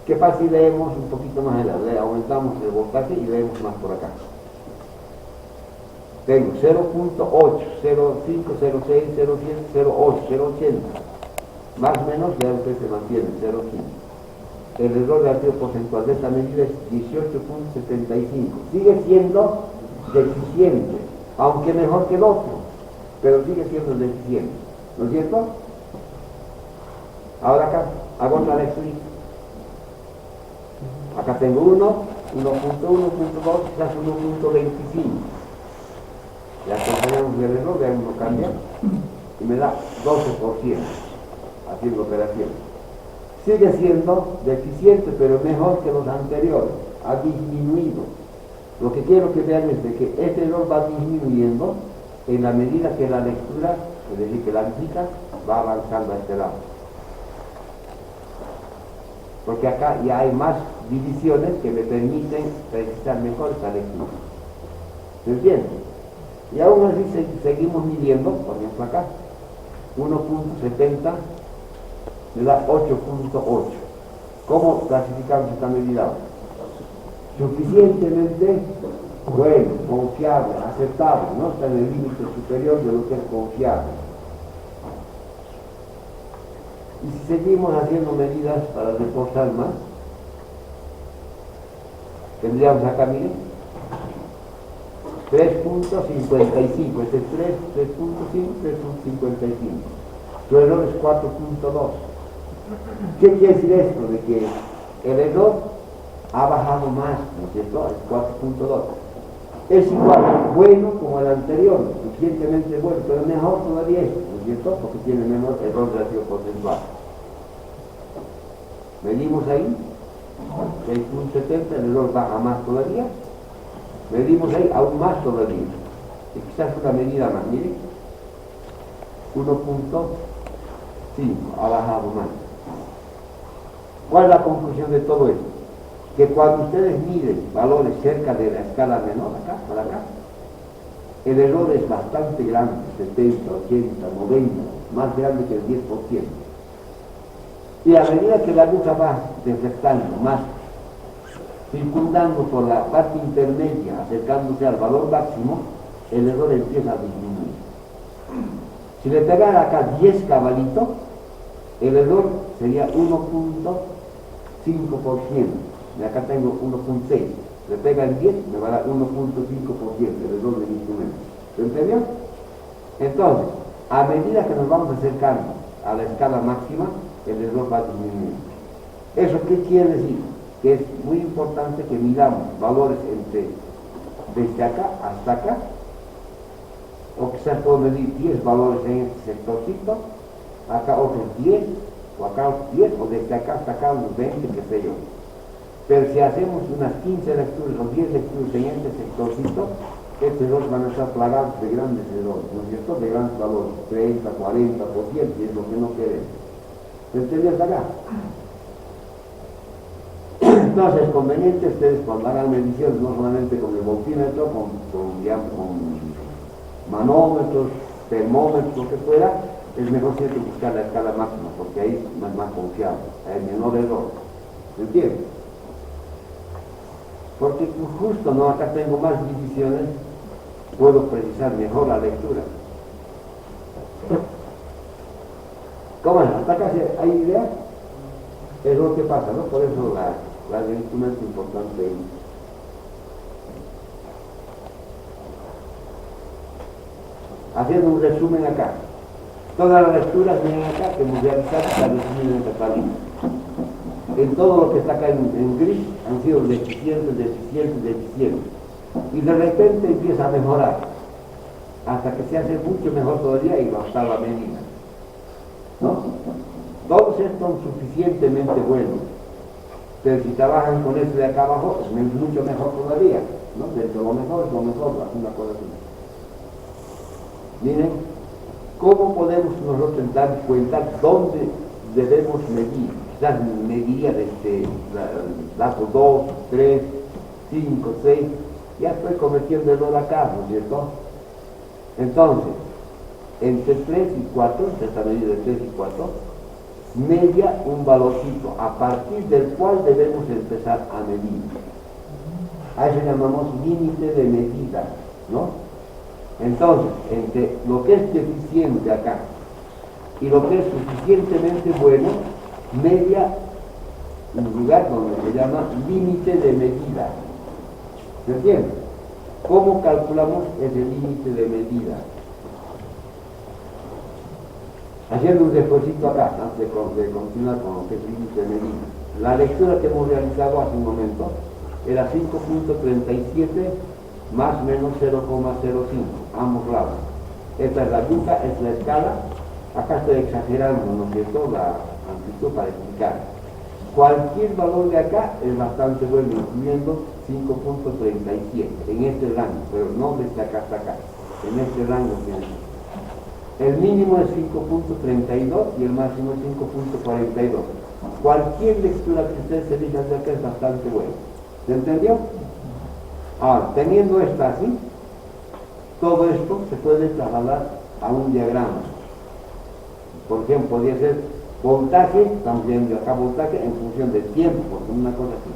¿qué pasa si leemos un poquito más adelante? Le aumentamos el voltaje y leemos más por acá. Tengo 0.8, 0.5, 0.6, 0.7, 0.8, 0.80. Más o menos, ya usted se mantiene, 0.15. El error relativo porcentual de esta medida es 18.75. Sigue siendo deficiente, aunque mejor que el otro, pero sigue siendo deficiente. ¿No es cierto? Ahora acá, hago otra lectura. Acá tengo 1, 1.1, 1.2, quizás 1.25. Le acompañamos el error, vean, uno cambia, y me da 12% haciendo operaciones. Sigue siendo deficiente, pero mejor que los anteriores, ha disminuido. Lo que quiero que vean es de que este error va disminuyendo en la medida que la lectura, es decir, que la visita va avanzando a este lado. Porque acá ya hay más divisiones que me permiten precisar mejor esta lectura. ¿Se entiende? Y aún así seguimos midiendo, por ejemplo acá, 1.70 me da 8.8. ¿Cómo clasificamos esta medida? Suficientemente bueno, confiable, aceptable, no está en el límite superior de lo que es confiable. Y si seguimos haciendo medidas para reforzar más, tendríamos acá, miren, 3.55, este es 3.5, 3.55. Su error es 4.2. ¿Qué quiere decir esto? De que el error ha bajado más, ¿no es cierto? Es 4.2. Es igual, bueno como el anterior, suficientemente bueno, pero mejor todavía es, ¿no es cierto? Porque tiene menor error relativo porcentual. Medimos ahí, 6.70, el error baja más todavía. Medimos ahí aún más todavía. Y quizás una medida más, miren. 1.5, ha bajado más. ¿Cuál es la conclusión de todo esto? que cuando ustedes miden valores cerca de la escala menor, acá, por acá, el error es bastante grande, 70, 80, 90, más grande que el 10%. Y a medida que la aguja va deflectando más, circundando por la parte intermedia, acercándose al valor máximo, el error empieza a disminuir. Si le pegara acá 10 cabalitos, el error sería 1.5%. Y acá tengo 1.6. Le pega el 10, me va a dar 1.5% el error del instrumento. ¿Se entendió? Entonces, a medida que nos vamos acercando a la escala máxima, el error va disminuyendo. ¿Eso qué quiere decir? Que es muy importante que midamos valores desde acá hasta acá, o quizás puedo medir 10 valores en este sectorcito, acá otros 10, o acá otros 10, o desde acá hasta acá unos 20, qué sé yo. Pero si hacemos unas 15 lecturas o 10 lecturas en este sectorcito, estos errores van a estar plagados de grandes errores, ¿no es cierto? De grandes valores, 30, 40%, y es lo que no queremos. ¿Se entendió hasta acá? Entonces es conveniente ustedes cuando hagan mediciones, no solamente con el voltímetro, con manómetros, termómetros, lo que fuera, es mejor siempre buscar la escala máxima, porque ahí es más confiable, hay menor error. ¿Se entiende? Porque justo, ¿no? Acá tengo más divisiones, puedo precisar mejor la lectura. ¿Cómo es? ¿Hasta acá hay idea? Es lo que pasa, ¿no? Por eso la del instrumento es importante. Haciendo un resumen acá. Todas las lecturas vienen acá que hemos realizado están resumidas en Catalina. En todo lo que está acá en gris han sido deficientes. Y de repente empieza a mejorar, hasta que se hace mucho mejor todavía y va a estar la medida. ¿No? Todos estos son suficientemente buenos, pero si trabajan con este de acá abajo, es mucho mejor todavía, ¿no? Dentro de lo mejor es lo mejor, una cosa así. Miren, ¿cómo podemos nosotros dar cuenta dónde debemos medir? Quizás mediría desde dato 2, 3, 5, 6, ya estoy cometiendo error acá, ¿no es cierto? Entonces, entre 3 y 4, esta medida de 3 y 4, media un valorcito a partir del cual debemos empezar a medir. A eso llamamos límite de medida, ¿no? Entonces, entre lo que es deficiente acá y lo que es suficientemente bueno, media un lugar donde se llama límite de medida. ¿Se entiende? ¿Cómo calculamos ese límite de medida? Haciendo un esfuerzo acá, antes de continuar con lo que es límite de medida. La lectura que hemos realizado hace un momento era 5.37 más menos 0,05, ambos lados. Esta es la yuca, es la escala. Acá estoy exagerando, ¿no es cierto?, la amplitud para explicar. Cualquier valor de acá es bastante bueno, incluyendo 5.37, en este rango, pero no desde acá hasta acá, en este rango tiene. El mínimo es 5.32 y el máximo es 5.42. Cualquier lectura que ustedes se digan de acá es bastante buena. ¿Se entendió? Ahora, teniendo esto así, todo esto se puede trasladar a un diagrama. Por ejemplo, podría ser voltaje, estamos viendo acá voltaje en función del tiempo, porque una cosa así.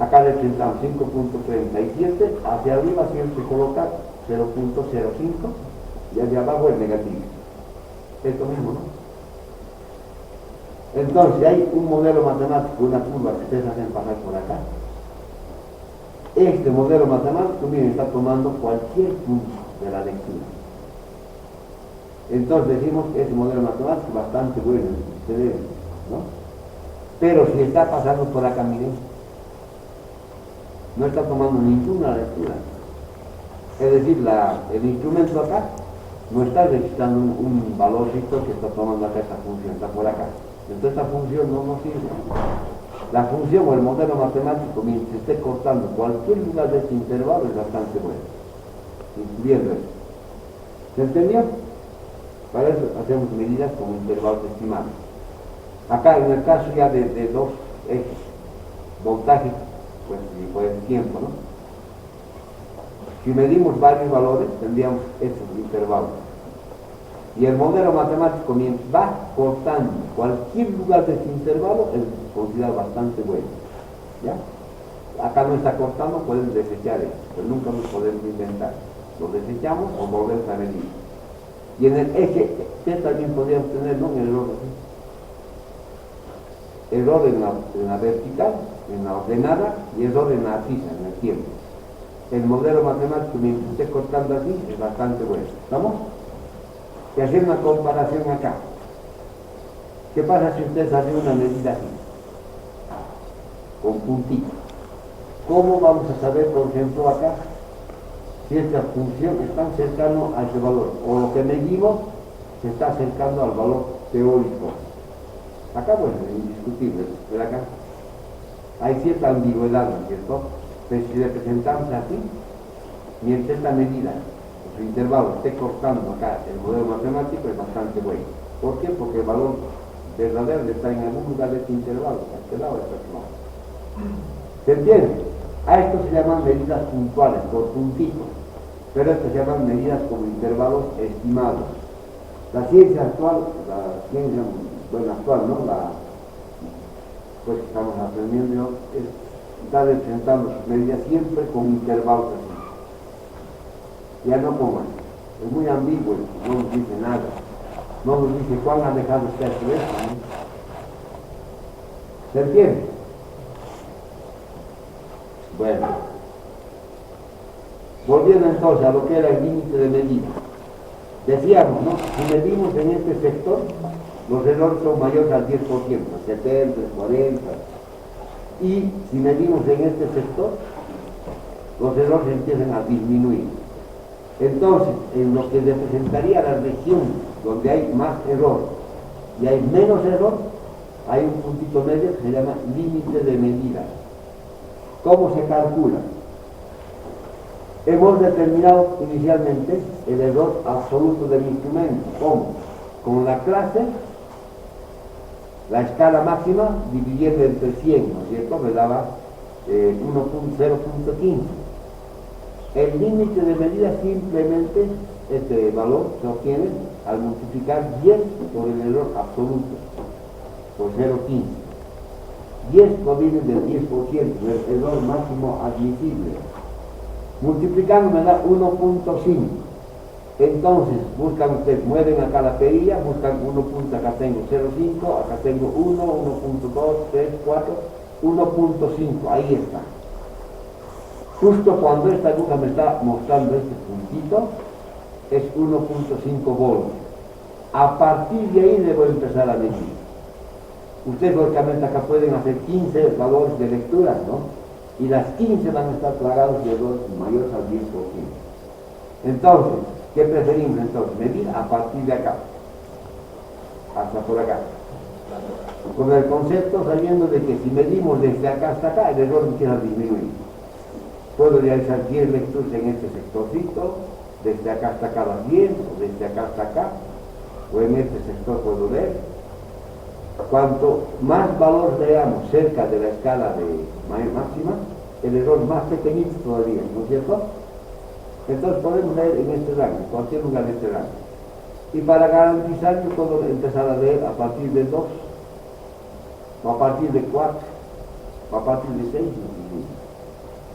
Acá le presentamos 5.37, hacia arriba siempre colocar 0.05 y hacia abajo el negativo. Esto mismo, ¿no? Entonces, hay un modelo matemático, una curva que ustedes hacen pasar por acá. Este modelo matemático, miren, está tomando cualquier punto de la lectura. Entonces decimos que ese modelo matemático es bastante bueno, se debe, ¿no? Pero si está pasando por acá, miren, no está tomando ninguna lectura. Es decir, el instrumento acá no está registrando un valorcito que está tomando acá esta función, está por acá. Entonces esta función no nos sirve. La función o el modelo matemático, mientras se esté cortando cualquier lugar de este intervalo, es bastante bueno, incluyendo esto. ¿Se entendió? Para eso hacemos medidas con intervalos estimados. Acá en el caso ya de dos ejes, voltaje, pues si fue el tiempo, ¿no? Si medimos varios valores, tendríamos estos intervalos. Y el modelo matemático, mientras va cortando cualquier lugar de este intervalo, es considerado bastante bueno. ¿Ya? Acá no está cortando, podemos desechar esto, pero nunca nos podemos inventar. Lo desechamos o volvemos a medir. Y en el eje T también podríamos tener, ¿no?, un error así. Error en la vertical, en la ordenada, y error en la abscisa, en el tiempo. El modelo matemático, mientras esté cortando así, es bastante bueno. ¿Estamos? Y hacer una comparación acá. ¿Qué pasa si ustedes hacen una medida así? Con puntitos. ¿Cómo vamos a saber, por ejemplo, acá, si esta función está cercano a ese valor? O lo que medimos se está acercando al valor teórico. Acá, bueno, es indiscutible, pero acá hay cierta ambigüedad, ¿no es cierto? Pero si representamos así, mientras esta medida, su intervalo, esté cortando acá el modelo matemático, es bastante bueno. ¿Por qué? Porque el valor verdadero está en algún lugar de este intervalo, a este lado, a este lado. ¿Se entiende? A esto se llaman medidas puntuales, por puntitos, pero esto se llaman medidas como intervalos estimados. La ciencia actual, ¿no? Pues estamos aprendiendo, está representando sus medidas siempre con intervalos así. Ya no como es muy ambiguo, no nos dice nada. No nos dice cuán alejado está esto de esto, ¿no? ¿Se entiende? Bueno, volviendo entonces a lo que era el límite de medida. Decíamos, ¿no? Si medimos en este sector, los errores son mayores al 10%, 70, 40. Y si medimos en este sector, los errores empiezan a disminuir. Entonces, en lo que representaría la región donde hay más error y hay menos error, hay un puntito medio que se llama límite de medida. ¿Cómo se calcula? Hemos determinado inicialmente el error absoluto del instrumento. ¿Cómo? Con la clase, la escala máxima, dividiendo entre 100, ¿no es cierto? Me daba 0.15. El límite de medida simplemente, este valor se obtiene al multiplicar 10 por el error absoluto, por 0.15. 10 proviene del 10%, del error máximo admisible. Multiplicando me da 1.5. Entonces, buscan ustedes, mueven acá la perilla, buscan 1. Acá tengo 0.5, acá tengo 1, 1.2, 3, 4, 1.5, ahí está. Justo cuando esta aguja me está mostrando este puntito, es 1.5 volts. A partir de ahí debo empezar a medir. Ustedes lógicamente acá pueden hacer 15 valores de lectura, ¿no? Y las 15 van a estar plagados de errores mayores al 10%. Entonces, ¿qué preferimos entonces? Medir a partir de acá, hasta por acá. Con el concepto sabiendo de que si medimos desde acá hasta acá, el error empieza a disminuir. Puedo realizar 10 lecturas en este sectorcito, desde acá hasta acá las 10, o desde acá hasta acá, o en este sector puedo ver. Cuanto más valor veamos cerca de la escala de máxima, el error más pequeñito todavía, ¿no es cierto? Entonces podemos leer en este rango, en cualquier lugar de este rango. Y para garantizar que puedo empezar a leer a partir de 2, o a partir de 4, o a partir de 6,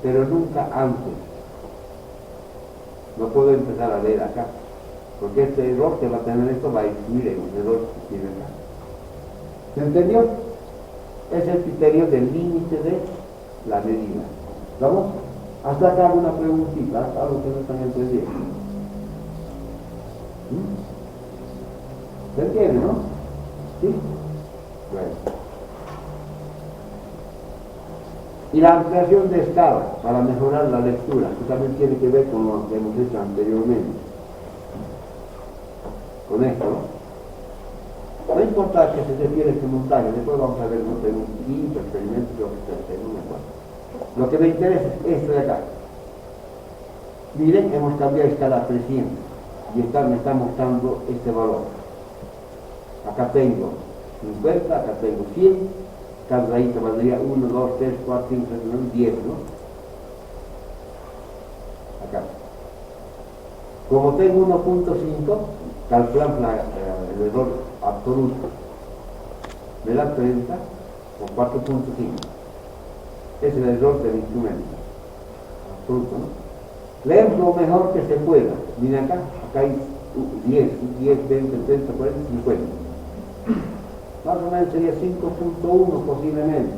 pero nunca antes. No puedo empezar a leer acá, porque este error que va a tener esto va a influir en los errores que tiene acá. ¿Se entendió? Es el criterio del límite de la medida. ¿Vamos? Hasta acá alguna preguntita, algo que no están entendiendo. ¿Se entiende, no? ¿Sí? Bueno. Y la ampliación de escala para mejorar la lectura, que también tiene que ver con lo que hemos hecho anteriormente. Con esto, ¿no? No importa que se refiere a simultáneo, después vamos a ver un quinto experimento, creo que es no me acuerdo. Lo que me interesa es esto de acá. Miren, hemos cambiado escala a 300 y me está mostrando este valor. Acá tengo 50, acá tengo 100 cada rayita valdría 1, 2, 3, 4, 5, 6, 9, 10, ¿no? Acá. Como tengo 1.5, calculamos el error absoluto. Me da 30 o 4.5. Es el error del instrumento. Absoluto, ¿no? Leemos lo mejor que se pueda. Miren acá hay 10, 20, 30, 40, 50. Más o menos sería 5.1 posiblemente.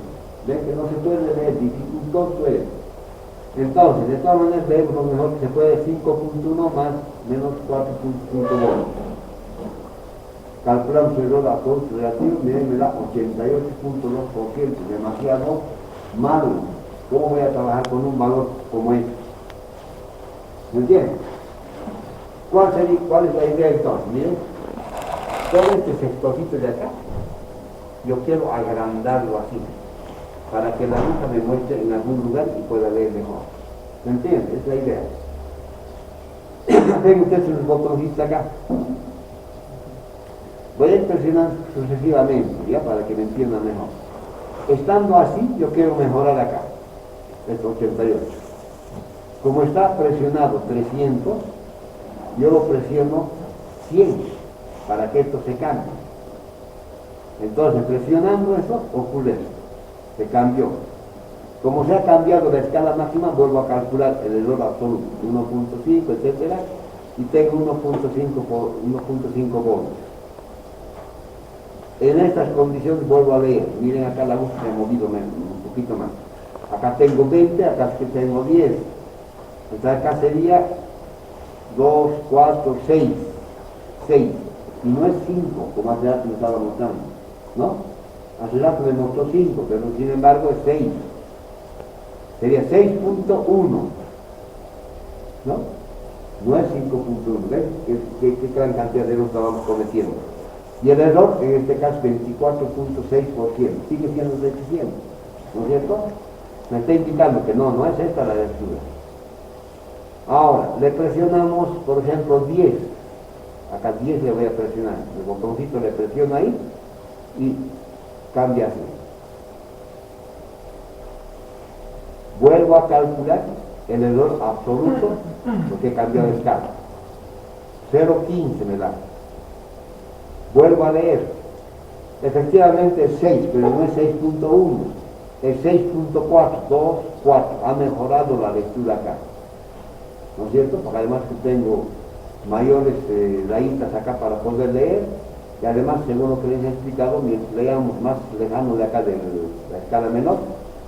Ven que no se puede leer, dificultoso es. Entonces, de todas maneras leemos lo mejor que se puede, 5.1 más menos 4.5 voltios. Calculamos el error absoluto relativo, miren, me da 88.2%, demasiado malo. ¿Cómo voy a trabajar con un valor como este? ¿Me entienden? ¿Cuál es la idea entonces? Miren, todo este sectorcito de acá, yo quiero agrandarlo así, para que la aguja me muestre en algún lugar y pueda leer mejor. ¿Me entienden? Es la idea. Ven ustedes los botoncitos acá. Voy a ir presionando sucesivamente, ¿ya? Para que me entiendan mejor. Estando así, yo quiero mejorar acá, este 88. Como está presionado 300, yo lo presiono 100 para que esto se cambie. Entonces, presionando eso, ocurre esto. Se cambió. Como se ha cambiado la escala máxima, vuelvo a calcular el error absoluto, 1.5, etcétera, y tengo 1.5 voltios. En estas condiciones vuelvo a leer. Miren acá la luz se ha movido un poquito más. Acá tengo 20, acá tengo 10. Entonces acá sería 2, 4, 6. 6. Y no es 5, como hace rato me estaba mostrando, ¿no? Hace rato me mostró 5, pero sin embargo es 6. Sería 6.1, ¿no? No es 5.1, ¿ves? ¿Qué gran cantidad de error estábamos cometiendo? Y el error, en este caso, 24.6%. Sigue siendo deficiente, ¿no es cierto? Me está indicando que no es esta la lectura. Ahora, le presionamos, por ejemplo, 10. Acá 10 le voy a presionar. El botoncito le presiono ahí y cambia así. Vuelvo a calcular el error absoluto porque he cambiado de escala. 0.15 me da. Vuelvo a leer. Efectivamente es 6, pero no es 6.1. Es 6.4, 2, 4. Ha mejorado la lectura acá. ¿No es cierto? Porque además que tengo mayores rayitas acá para poder leer. Y además, según lo que les he explicado, mientras leamos más lejano de acá de la escala menor,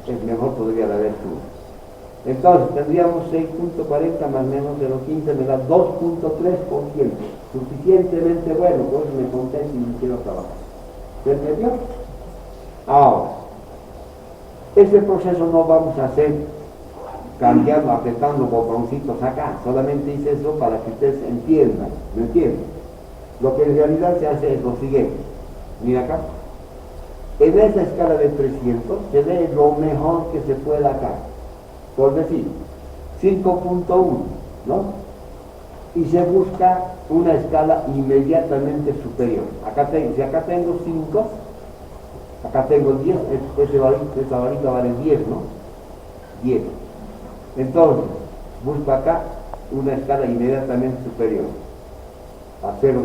es mejor podría la lectura. Entonces, tendríamos 6.40 más menos 0.15, me da 2.3%. Suficientemente bueno, por eso me contento y me quiero trabajar. ¿Se entendió? Ahora, ese proceso no vamos a hacer cambiando, apretando botoncitos acá. Solamente hice eso para que ustedes entiendan. ¿Me entienden? Lo que en realidad se hace es lo siguiente. Mira acá. En esa escala de 300 se lee lo mejor que se pueda acá. Por decir, 5.1, ¿no? Y se busca una escala inmediatamente superior. Si acá tengo 5, acá tengo 10, esa varita vale 10, ¿no? 10. Entonces, busco acá una escala inmediatamente superior a 0.5.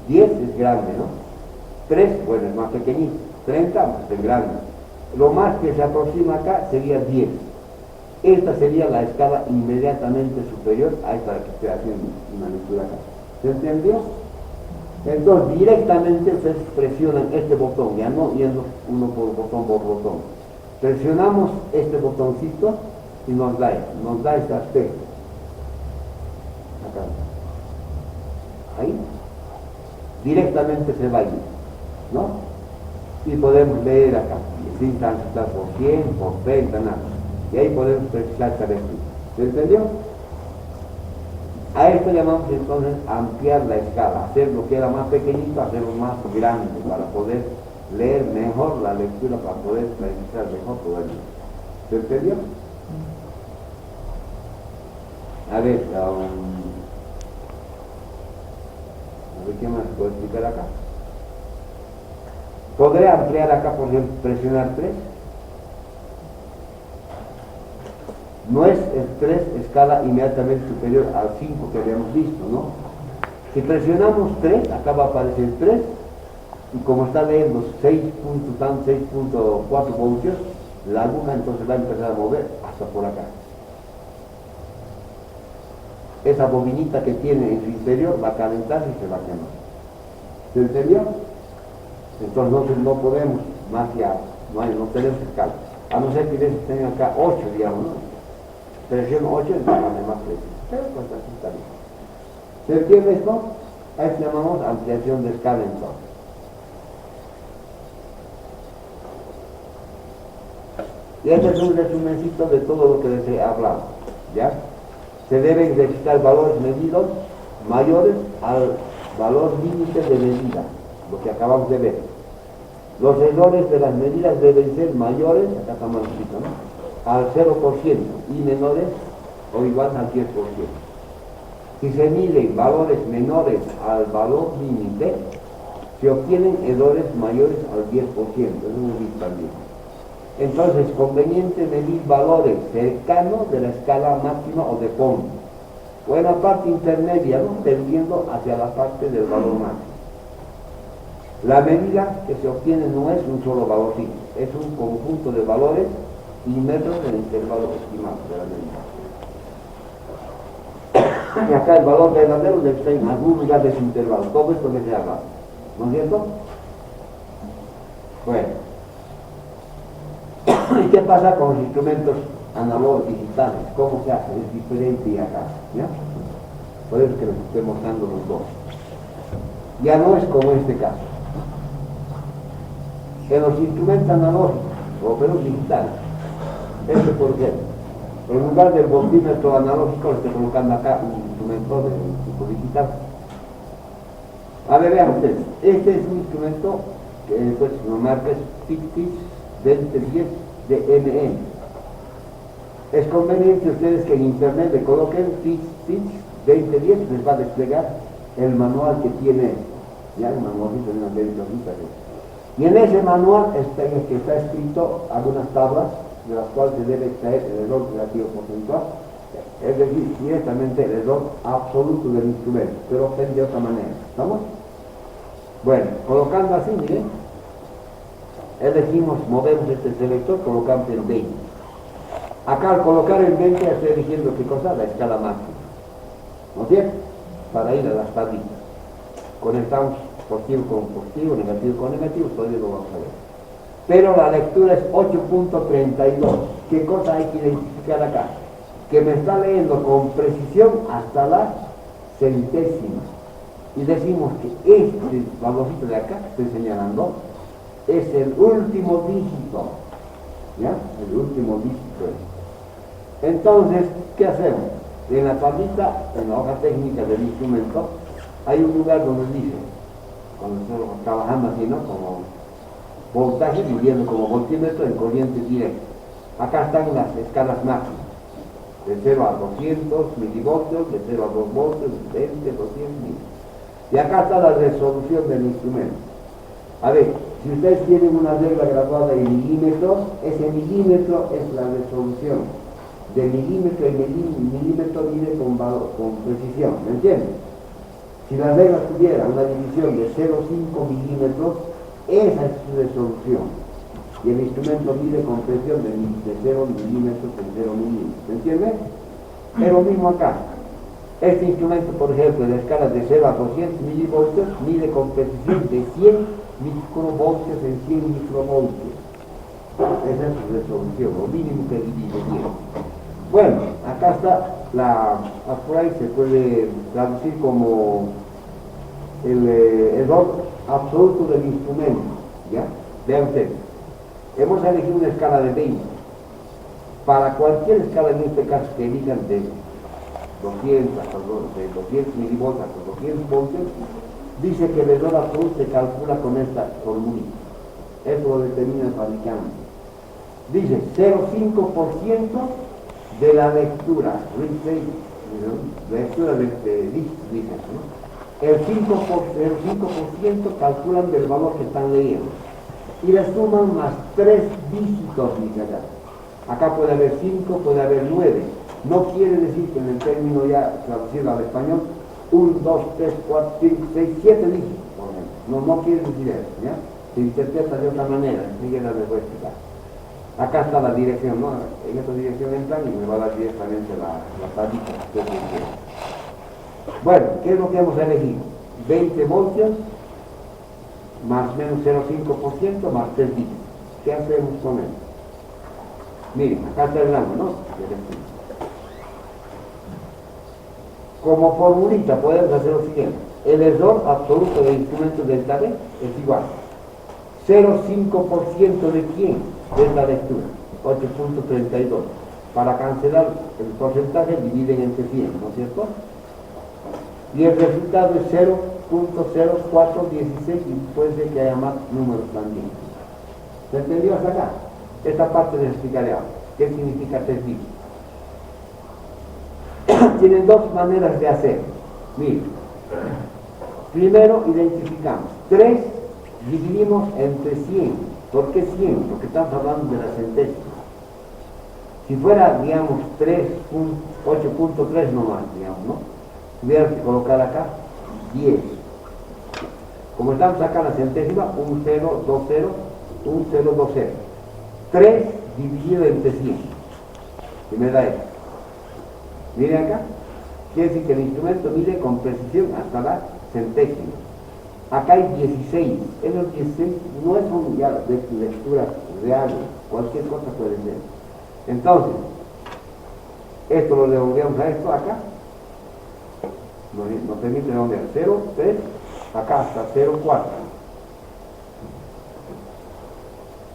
10 es grande, ¿no? 3, bueno, es más pequeñito. 30, más es grande. Lo más que se aproxima acá sería 10. Esta sería la escala inmediatamente superior a esta que estoy haciendo una lectura acá. ¿Se entendió? Entonces, directamente ustedes presionan este botón, ya no yendo uno por botón. Presionamos este botoncito y nos da este aspecto. Acá. Ahí. Directamente se va a ir, ¿no? Y podemos leer acá, sin transitar por 100, por 30, nada. Y ahí podemos precisar esta lectura. ¿Se entendió? A esto llamamos entonces ampliar la escala, hacer lo que era más pequeñito, hacerlo más grande, para poder leer mejor la lectura, para poder precisar mejor todo el libro. ¿Se entendió? A ver, ¿qué más puedo explicar acá? ¿Podré ampliar acá, por ejemplo, presionar 3? No es el 3 escala inmediatamente superior al 5 que habíamos visto, ¿no? Si presionamos 3, acá va a aparecer 3, y como está leyendo 6.4 voltios, la aguja entonces va a empezar a mover hasta por acá. Esa bobinita que tiene en su interior va a calentar y se va a quemar. ¿Se entendió? Entonces no podemos más ya, no tenemos escala. A no ser que tengan acá 8, digamos, ¿no? Presión 8 es más presión. Pero pues así está bien. ¿Se entiende esto? A esto llamamos ampliación de escala entonces. Y este es un resumencito de todo lo que les he hablado, ¿ya? Se deben registrar valores medidos mayores al valor límite de medida, lo que acabamos de ver. Los errores de las medidas deben ser mayores, acá está mal escrito, ¿no?, al 0% y menores o igual al 10%. Si se miden valores menores al valor límite, se obtienen errores mayores al 10%, eso hemos visto también. Entonces es conveniente medir valores cercanos de la escala máxima o de fondo, o en la parte intermedia, ¿no?, tendiendo hacia la parte del valor máximo. La medida que se obtiene no es un solo valor fijo, es un conjunto de valores y metros del intervalo estimado de la medida. Y acá el valor verdadero debe estar en algún lugar de ese intervalo, todo esto que se haga, ¿no es cierto? Bueno. ¿Y qué pasa con los instrumentos análogos digitales? ¿Cómo se hace? Es diferente y acá, ¿ya? Por eso que les estoy mostrando los dos. Ya no es como este caso. En los instrumentos analógicos, o pero digitales, por ejemplo, en lugar del voltímetro analógico, estoy colocando acá un instrumento de tipo digital. A ver, vean ustedes, este es un instrumento que pues la marca es Fictis 2010 de MN. Es conveniente ustedes que en internet le coloquen Fictis 2010, les va a desplegar el manual que tiene, ya el manualito de una derivadita. Y en ese manual está escrito algunas tablas de las cuales se debe extraer el error relativo porcentual, es decir, directamente el error absoluto del instrumento, pero obtén de otra manera. ¿Estamos? Bueno, colocando así, miren, elegimos, movemos este selector, colocamos el 20. Acá al colocar el 20 estoy eligiendo qué cosa, la escala máxima, ¿no es cierto?, para ir a las tablitas. Conectamos positivo con positivo, negativo con negativo, todavía lo vamos a ver. Pero la lectura es 8.32. ¿Qué cosa hay que identificar acá? Que me está leyendo con precisión hasta la centésima. Y decimos que este valorcito de acá que estoy señalando es el último dígito, ¿ya? El último dígito. Entonces, ¿qué hacemos? En la tablita, en la hoja técnica del instrumento, hay un lugar donde dice, cuando estamos trabajando así, ¿no?, como voltaje, midiendo como voltímetro en corriente directa. Acá están las escalas máximas, de 0 a 200 milivoltios, de 0 a 2 voltios, 20, 200 mil. Y acá está la resolución del instrumento. A ver, si ustedes tienen una regla graduada en milímetros, ese milímetro es la resolución. De milímetro en milímetro mide con precisión, ¿me entienden? Si la regla tuviera una división de 0,5 milímetros, esa es su resolución. Y el instrumento mide con precisión de 0 milímetros en 0 milímetros. ¿Me entiende? Es lo mismo acá. Este instrumento, por ejemplo, en la escala de 0 a 200 milivoltios, mide con precisión de 100 microvoltios en 100 microvoltios. Esa es su resolución, lo mínimo que divide 10. Bueno, acá está por ahí se puede traducir como el error absoluto del instrumento, ¿ya? Vean ustedes, hemos elegido una escala de 20. Para cualquier escala, en este caso, que elijan de 200 hasta de 200 milivoltios hasta 200 voltios, dice que el error absoluto se calcula con esta formulita. Eso lo determina el fabricante. Dice 0,5% de la lectura, lectura de dice, ¿no? El 5% calculan del valor que están leyendo. y le suman más 3 dígitos, dice acá. Acá puede haber 5, puede haber 9. No quiere decir que en el término ya traducido al español, 1, 2, 3, 4, 5, 6, 7 dígitos, por ejemplo. No quiere decir eso, ¿ya? Se interpreta de otra manera, enseguida les voy a explicar. Acá está la dirección, ¿no? En esta dirección entran y me va a dar directamente la tablita. Bueno, ¿qué es lo que hemos elegido? 20 voltios más menos 0,5% más 3 dígitos. ¿Qué hacemos con él? Miren, acá está el rango, ¿no? Como formulita podemos hacer lo siguiente. El error absoluto del instrumento delta D es igual. 0,5% de quién es la lectura, 8.32. Para cancelar el porcentaje dividen entre 100, ¿no es cierto? Y el resultado es 0.0416 y puede ser que haya más números también. ¿Se entendió hasta acá? Esta parte les explicaré ahora. ¿Qué significa 3 dígitos? Tienen dos maneras de hacer. Miren. Primero identificamos. 3 dividimos entre 100. ¿Por qué 100? Porque estamos hablando de la centésima. Si fuera, digamos, 8.3 nomás, digamos, ¿no? Tuviera que colocar acá 10. Como estamos acá en la centésima, 1, 0, 2, 0, 1, 0, 2, 0. 3 dividido entre 100. Y me da esto. Miren acá. Quiere decir que el instrumento mide con precisión hasta la centésima. Acá hay 16. Esos 16 no son ya de lectura real. Cualquier cosa puede ser. Entonces, esto lo devolvemos a esto acá. Nos permite redondear 0, 3, acá hasta 0, 4.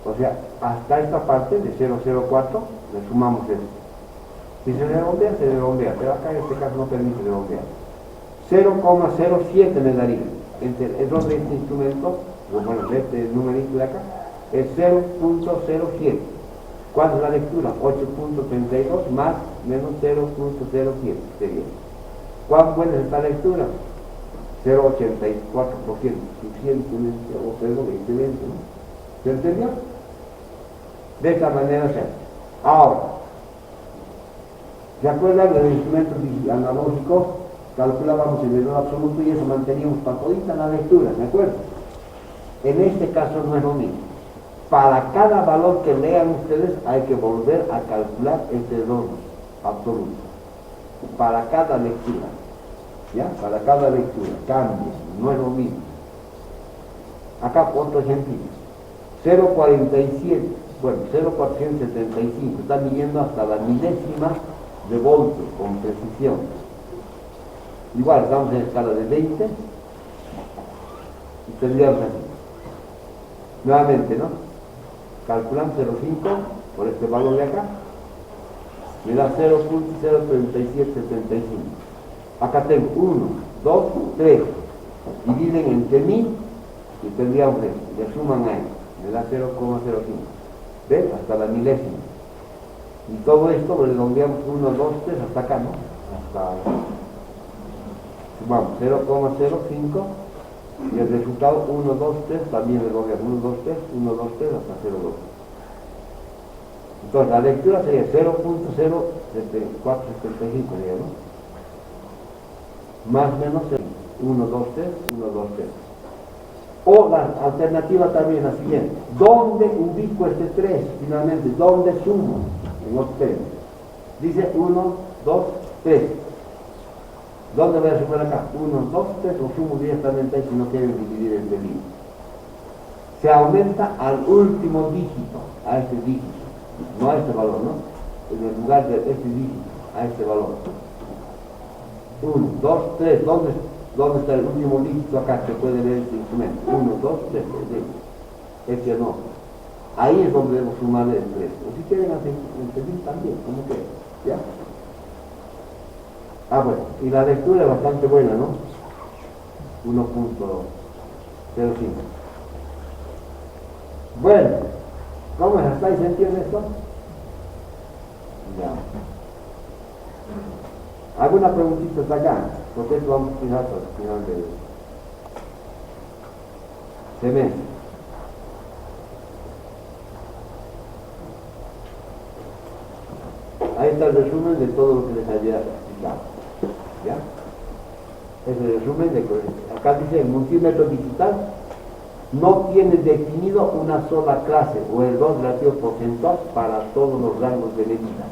O sea, hasta esta parte de 0, 0, 4 le sumamos esto. Si se redondea, se redondea, pero acá en este caso no permite redondear. 0,07 me daría. Entre el error de este instrumento, bueno, de este numerito de acá, es 0.07. ¿Cuánto es la lectura? 8.32 más menos 0.07 sería. ¿Cuán buena es esta lectura? 0.84%, suficientemente, o 0.20, ¿no? ¿Se entendió? De esta manera se hace. Ahora, ¿se acuerdan del instrumento analógico? Calculábamos el error absoluto y eso manteníamos para todita la lectura, ¿de acuerdo? En este caso no es lo mismo. Para cada valor que lean ustedes hay que volver a calcular este error absoluto. Para cada lectura, ¿ya? Para cada lectura, cambia, no es lo mismo. Acá otro ejemplo. 0,47, bueno, 0,475, está midiendo hasta la milésima de voltio con precisión. Igual, estamos en escala de 20 y tendríamos así. Nuevamente, ¿no? Calculamos 0,5 por este valor de acá, me da 0.03775. Acá tengo 1, 2, 3, dividen entre 1000 y tendríamos esto, le suman a esto, me da 0,05. ¿Ven? Hasta la milésima. Y todo esto lo redondeamos 1, 2, 3 hasta acá, ¿no? Hasta, vamos, 0,05 y el resultado 1, 2, 3 también redondeamos 1, 2, 3, 1, 2, 3 hasta 0,2. Entonces la lectura sería 0.0475, ¿no? Más menos 1, 2, 3, 1, 2, 3. O la alternativa también la siguiente. ¿Dónde ubico este 3 finalmente? ¿Dónde sumo? En otro término. Dice 1, 2, 3. ¿Dónde voy a sumar acá? 1, 2, 3, o sumo directamente si no quieren dividir el delito. Se aumenta al último dígito, a este dígito. No a este valor, ¿no? En el lugar de este dígito, a este valor. 1, 2, 3, ¿dónde está el último dígito acá que puede ver este instrumento? 1, 2, 3, este no. Ahí es donde debemos sumar el 3. O si quieren hacer entender también, como que, ¿ya? Ah, bueno, y la lectura es bastante buena, ¿no? 1.05. Bueno, ¿cómo es? ¿Hasta ahí se entiende esto? Ya. ¿Alguna preguntita hasta acá? Porque esto vamos a fijar hasta el final del semestre. está el resumen de todo lo que les había explicado. ¿Ya? Es el resumen de que acá dice el multímetro digital no tiene definido una sola clase o el error relativo porcentual para todos los rangos de medida.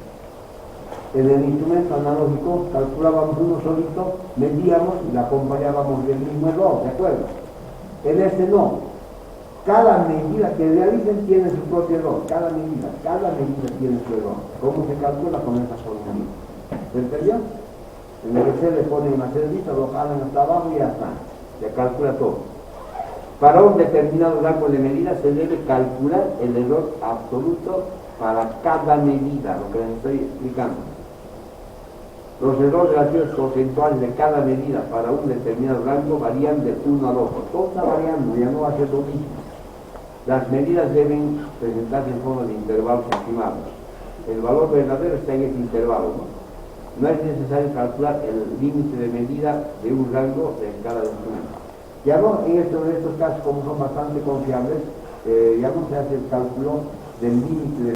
En el instrumento analógico calculábamos uno solito, medíamos y le acompañábamos del mismo error, ¿de acuerdo? En este no. Cada medida que realicen tiene su propio error, cada medida tiene su error. ¿Cómo se calcula? Con esa fórmula? ¿Se entendió? En el Excel le ponen una cerdita, lo jalan hasta abajo y ya está. Se calcula todo. Para un determinado rango de medida se debe calcular el error absoluto para cada medida, lo que les estoy explicando. Los errores relativos porcentuales de cada medida para un determinado rango varían de uno al otro. Todo está variando, ya no va a ser lo mismo. Las medidas deben presentarse en forma de intervalos estimados. El valor verdadero está en ese intervalo, ¿no? No es necesario calcular el límite de medida de un rango de cada instrumento. Ya no, en estos casos, como son bastante confiables, ya no se hace el cálculo del límite de